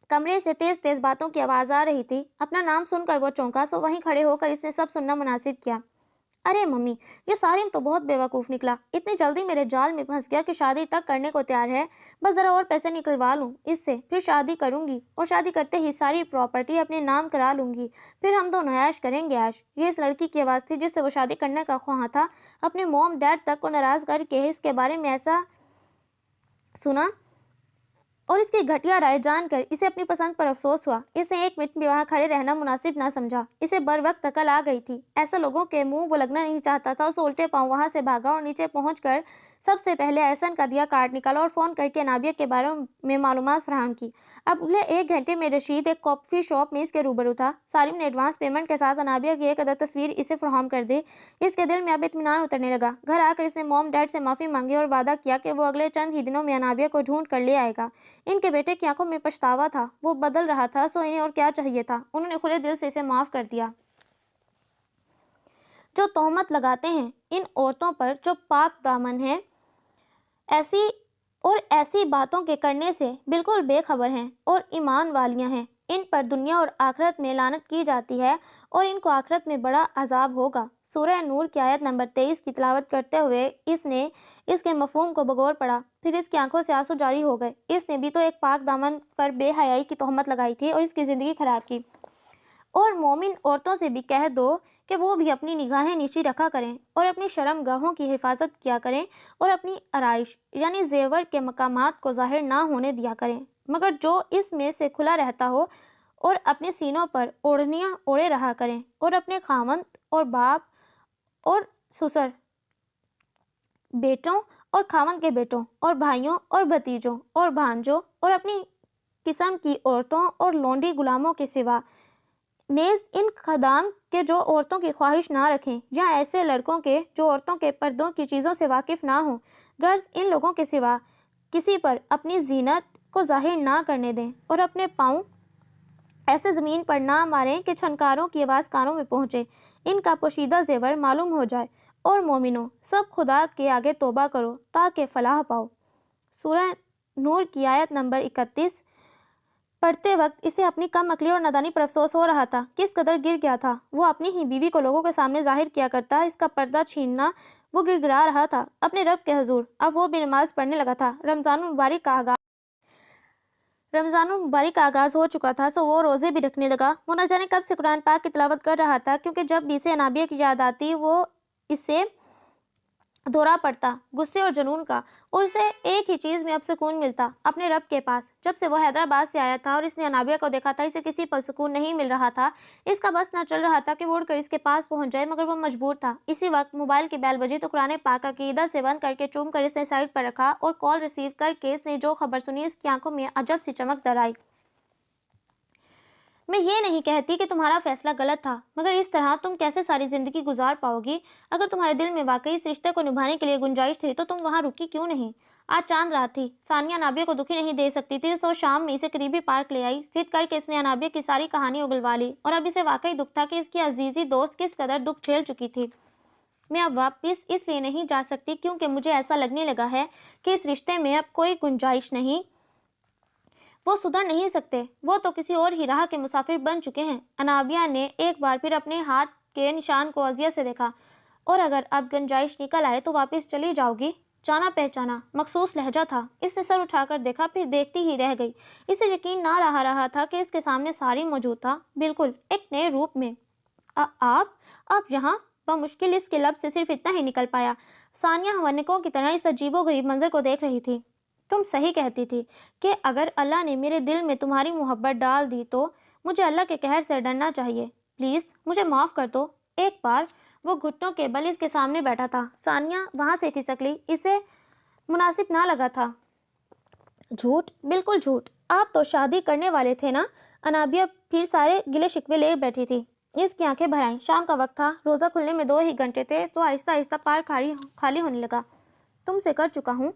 کمرے سے تیز تیز باتوں کی آواز آ رہی تھی۔ اپنا نام سن کر وہ چونکا، سو وہیں کھڑے ہو کر اس نے سب سننا مناسب کیا۔ ارے ممی، یہ سارم تو بہت بیوقوف نکلا۔ اتنی جلدی میرے جال میں پھنس گیا کہ شادی تک کرنے کو تیار ہے۔ بس ذرا اور پیسے نکلوا لوں اس سے، پھر شادی کروں گی اور شادی کرتے ہی ساری پراپرٹی اپنے نام کرا لوں گی۔ پھر ہم دونوں عیش کریں گے عیش۔ یہ اس لڑکی کی آواز تھی جس سے وہ شادی کرنے کا خواہاں تھا۔ اپنے موم ڈیڈ تک کو ناراض کر کے اس کے بارے میں ایسا سنا اور اس کی گھٹیا رائے جان کر اسے اپنی پسند پر افسوس ہوا۔ اس نے 1 منٹ بھی وہاں کھڑے رہنا مناسب نہ سمجھا۔ اسے بر وقت عقل آ گئی تھی۔ ایسا لوگوں کے منہ وہ لگنا نہیں چاہتا تھا۔ اسے الٹے پاؤں وہاں سے بھاگا اور نیچے پہنچ کر سب سے پہلے احسن کا دیا کارڈ نکالا اور فون کر کے انابیہ کے بارے میں معلومات فراہم کی۔ اگلے 1 گھنٹے میں رشید ایک کافی شاپ میں اس کے روبرو تھا۔ سالم نے ایڈوانس پیمنٹ کے ساتھ انابیہ کی ایک عدد تصویر اسے فراہم کر دی۔ اس کے دل میں اب اطمینان اترنے لگا۔ گھر آ کر اس نے موم ڈیڈ سے معافی مانگی اور وعدہ کیا کہ وہ اگلے چند ہی دنوں میں انابیہ کو ڈھونڈ کر لے آئے گا۔ ان کے بیٹے کی آنکھوں میں پچھتاوا تھا۔ وہ بدل رہا تھا، سو انہیں اور کیا چاہیے تھا۔ انہوں نے کھلے دل سے اسے معاف کر دیا۔ جو تہمت لگاتے ہیں ان عورتوں پر جو پاک دامن ہیں، ایسی باتوں کے کرنے سے بالکل بے خبر ہیں اور ایمان والیاں ہیں، ان پر دنیا اور آخرت میں لعنت کی جاتی ہے اور ان کو آخرت میں بڑا عذاب ہوگا۔ سورہ نور کی آیت نمبر 23 کی تلاوت کرتے ہوئے اس نے اس کے مفہوم کو بغور پڑھا۔ پھر اس کی آنکھوں سے آنسو جاری ہو گئے۔ اس نے بھی تو ایک پاک دامن پر بے حیائی کی تہمت لگائی تھی اور اس کی زندگی خراب کی۔ اور مومن عورتوں سے بھی کہہ دو کہ وہ بھی اپنی نگاہیں نیچی رکھا کریں اور اپنی شرم گاہوں کی حفاظت کیا کریں اور اپنی آرائش یعنی زیور کے مقامات کو ظاہر نہ ہونے دیا کریں، مگر جو اس میں سے کھلا رہتا ہو، اور اپنے سینوں پر اوڑھنیاں اوڑھے رہا کریں اور اپنے خاوند اور باپ اور سسر بیٹوں اور خاوند کے بیٹوں اور بھائیوں اور بھتیجوں اور بھانجوں اور اپنی قسم کی عورتوں اور لونڈی غلاموں کے سوا نیز ان خدام کے جو عورتوں کی خواہش نہ رکھیں، یا ایسے لڑکوں کے جو عورتوں کے پردوں کی چیزوں سے واقف نہ ہوں، غرض ان لوگوں کے سوا کسی پر اپنی زینت کو ظاہر نہ کرنے دیں اور اپنے پاؤں ایسے زمین پر نہ ماریں کہ چھنکاروں کی آواز کانوں میں پہنچے، ان کا پوشیدہ زیور معلوم ہو جائے۔ اور مومنوں، سب خدا کے آگے توبہ کرو تاکہ فلاح پاؤ۔ سورہ نور کی آیت نمبر 31 پڑھتے وقت اسے اپنی کم عقلی اور نادانی پر افسوس ہو رہا تھا۔ کس قدر گر گیا تھا۔ وہ اپنی ہی بیوی کو لوگوں کے سامنے ظاہر کیا کرتا، اس کا پردہ چھیننا۔ وہ گڑ گڑا رہا تھا اپنے رب کے حضور۔ اب وہ بھی نماز پڑھنے لگا تھا۔ رمضان المبارک کا آغاز ہو چکا تھا، سو وہ روزے بھی رکھنے لگا۔ وہ نہ جانے کب سے قرآن پاک کی تلاوت کر رہا تھا، کیونکہ جب بھی اسے انابیہ کی یاد آتی وہ اسے دورہ پڑتا غصے اور جنون کا، اور اسے ایک ہی چیز میں اب سکون ملتا، اپنے رب کے پاس۔ جب سے وہ حیدرآباد سے آیا تھا اور اس نے انابیہ کو دیکھا تھا، اسے کسی پل سکون نہیں مل رہا تھا۔ اس کا بس نہ چل رہا تھا کہ وہ اڑ کر اس کے پاس پہنچ جائے، مگر وہ مجبور تھا۔ اسی وقت موبائل کی بیل بجی تو قرآن پاک عقیدت سے بند کر کے چوم کر اس نے سائیڈ پر رکھا، اور کال ریسیو کر کے اس نے جو خبر سنی اس کی آنکھوں میں عجب سی چمک در آئی۔ میں یہ نہیں کہتی کہ تمہارا فیصلہ غلط تھا، مگر اس طرح تم کیسے ساری زندگی گزار پاؤ گی؟ اگر تمہارے دل میں واقعی اس رشتے کو نبھانے کے لیے گنجائش تھی تو تم وہاں رکی کیوں نہیں؟ آج چاند رات تھی۔ ثانیہ انابیہ کو دکھی نہیں دے سکتی تھی، تو شام میں اسے قریبی پارک لے آئی۔ ضد کر کے اس نے انابیہ کی ساری کہانی اگلوا لی، اور اب اسے واقعی دکھ تھا کہ اس کی عزیزی دوست کس قدر دکھ جھیل چکی تھی۔ میں اب واپس اس لیے نہیں جا سکتی کیونکہ مجھے ایسا لگنے لگا ہے کہ اس رشتے میں اب کوئی گنجائش نہیں۔ وہ سدھر نہیں سکتے، وہ تو کسی اور ہی راہ کے مسافر بن چکے ہیں۔ انابیہ نے ایک بار پھر اپنے ہاتھ کے نشان کو اذیت سے دیکھا۔ اور اگر اب گنجائش نکل آئے تو واپس چلی جاؤ گی؟ جانا پہچانا مخصوص لہجہ تھا۔ اس نے سر اٹھا کر دیکھا، پھر دیکھتی ہی رہ گئی۔ اسے یقین نہ رہا تھا کہ اس کے سامنے سارم موجود تھا، بالکل ایک نئے روپ میں۔ آپ یہاں؟ بمشکل اس کے لب سے صرف اتنا ہی نکل پایا۔ ثانیہ ہونکوں کی طرح اس عجیب و غریب منظر کو دیکھ رہی تھی۔ تم صحیح کہتی تھی کہ اگر اللہ نے میرے دل میں تمہاری محبت ڈال دی تو مجھے اللہ کے قہر سے ڈرنا چاہیے۔ پلیز مجھے معاف کر دو۔ ایک بار وہ گھٹنوں کے بل اس کے سامنے بیٹھا تھا۔ ثانیہ وہاں سے کھسک لی، اسے مناسب نہ لگا تھا۔ جھوٹ، بالکل جھوٹ۔ آپ تو شادی کرنے والے تھے نا؟ انابیہ پھر سارے گلے شکوے لے بیٹھی تھی۔ اس کی آنکھیں بھر آئیں۔ شام کا وقت تھا، روزہ کھلنے میں 2 ہی گھنٹے تھے، تو آہستہ آہستہ پار خالی ہونے لگا۔ تم سے کر چکا ہوں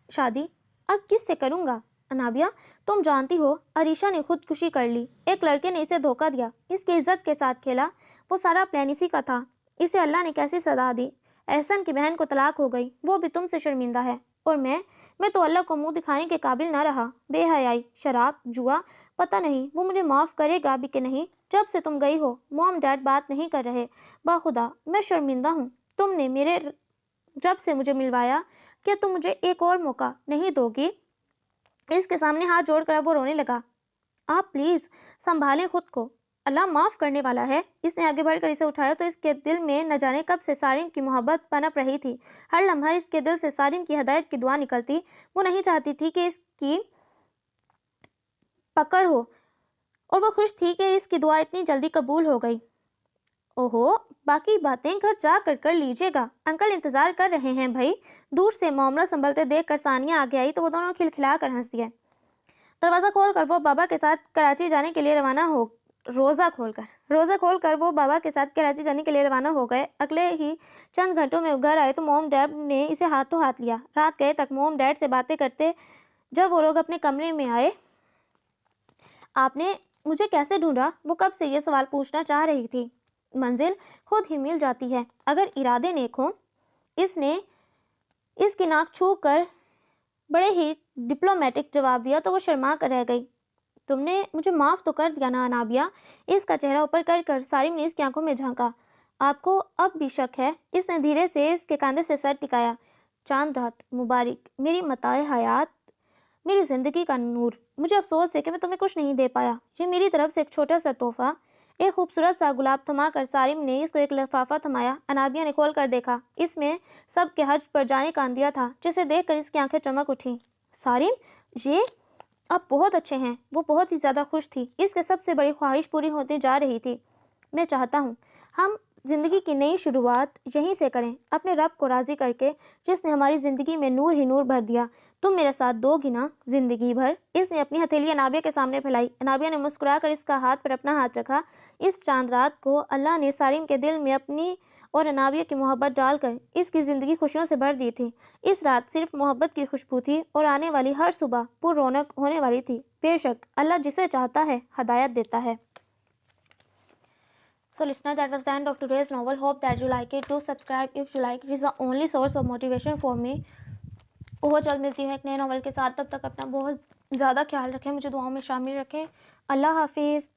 شادی، اب کس سے کروں گا؟ انابیہ تم جانتی ہو عریشہ نے خودکشی کر لی، ایک لڑکے نے اسے دھوکہ دیا، اس کی عزت کے ساتھ کھیلا، وہ سارا پلان اسی کا تھا۔ اسے اللہ نے کیسی سزا دی؟ احسن کی بہن کو طلاق ہو گئی، وہ بھی تم سے شرمندہ ہے، اور میں تو اللہ کو منہ دکھانے کے قابل نہ رہا۔ بے حیائی، شراب، جوا، پتہ نہیں وہ مجھے معاف کرے گا بھی کہ نہیں۔ جب سے تم گئی ہو موم ڈیڈ بات نہیں کر رہے، باخدا میں شرمندہ ہوں۔ تم نے میرے رب سے مجھے ملوایا، کیا تم مجھے ایک اور موقع نہیں دو گی؟ اس کے سامنے ہاتھ جوڑ کر وہ رونے لگا۔ آپ پلیز سنبھالیں خود کو، اللہ معاف کرنے والا ہے۔ اس نے آگے بڑھ کر اسے اٹھایا تو اس کے دل میں نہ جانے کب سے سارم کی محبت پنپ رہی تھی۔ ہر لمحہ اس کے دل سے سارم کی ہدایت کی دعا نکلتی۔ وہ نہیں چاہتی تھی کہ اس کی پکڑ ہو، اور وہ خوش تھی کہ اس کی دعا اتنی جلدی قبول ہو گئی۔ اوہو، باقی باتیں گھر جا کر لیجیے گا، انکل انتظار کر رہے ہیں بھائی۔ دور سے معاملہ سنبھلتے دیکھ کر ثانیہ آگے آئی تو وہ دونوں کھلکھلا کر ہنس دیے۔ دروازہ کھول کر وہ بابا کے ساتھ کراچی جانے کے لیے روانہ ہو روزہ کھول کر وہ بابا کے ساتھ کراچی جانے کے لیے روانہ ہو گئے۔ اگلے ہی چند گھنٹوں میں گھر آئے تو موم ڈیڈ نے اسے ہاتھوں ہاتھ لیا۔ رات گئے تک موم ڈیڈ سے باتیں کرتے۔ جب وہ لوگ اپنے کمرے میں آئے، آپ نے مجھے کیسے ڈھونڈا؟ وہ کب سے یہ سوال پوچھنا چاہ رہی تھی۔ منزل خود ہی مل جاتی ہے اگر ارادے نیک ہوں۔ اس نے اس کی ناک چھو کر بڑے ہی ڈپلومیٹک جواب دیا تو وہ شرما کر رہ گئی۔ تم نے مجھے معاف تو کر دیا نا انابیہ؟ اس کا چہرہ اوپر کر سارم نے اس کی آنکھوں میں جھانکا۔ آپ کو اب بھی شک ہے؟ اس نے دھیرے سے اس کے کاندھے سے سر ٹکایا۔ چاند رات مبارک، میری متاع حیات، میری زندگی کا نور، مجھے افسوس ہے کہ میں تمہیں کچھ نہیں دے پایا۔ یہ میری طرف سے ایک چھوٹا سا تحفہ۔ ایک خوبصورت سا گلاب تھما کر سارم نے اس کو ایک لفافہ تھمایا۔ انابیہ نے کھول کر دیکھا، اس میں سب کے حج پر جانے کا عندیہ تھا، جسے دیکھ کر اس کی آنکھیں چمک اٹھیں۔ سارم، یہ آپ بہت اچھے ہیں۔ وہ بہت ہی زیادہ خوش تھی، اس کے سب سے بڑی خواہش پوری ہونے جا رہی تھی۔ میں چاہتا ہوں ہم زندگی کی نئی شروعات یہیں سے کریں، اپنے رب کو راضی کر کے، جس نے ہماری زندگی میں نور ہی نور بھر دیا۔ تم میرے ساتھ دو گی نا زندگی بھر؟ اس نے اپنی ہتھیلی انابیہ کے سامنے پھیلائی۔ انابیہ نے مسکرا کر اس کا ہاتھ پر اپنا ہاتھ رکھا۔ اس چاند رات کو اللہ نے سارم کے دل میں اپنی اور انابیہ کی محبت ڈال کر اس کی زندگی خوشیوں سے بھر دی تھی۔ اس رات صرف محبت کی خوشبو تھی اور آنے والی ہر صبح پر رونق ہونے والی تھی۔ بے شک اللہ جسے چاہتا ہے ہدایت دیتا ہے۔ So listener, that was the end of today's novel. Hope that you like it. Do subscribe if you like. It is the only source of motivation for me. بہت جلد ملتی ہوں ایک نئے ناول کے ساتھ، تب تک اپنا بہت زیادہ خیال رکھیں، مجھے دعاؤں میں شامل رکھیں۔ اللہ حافظ۔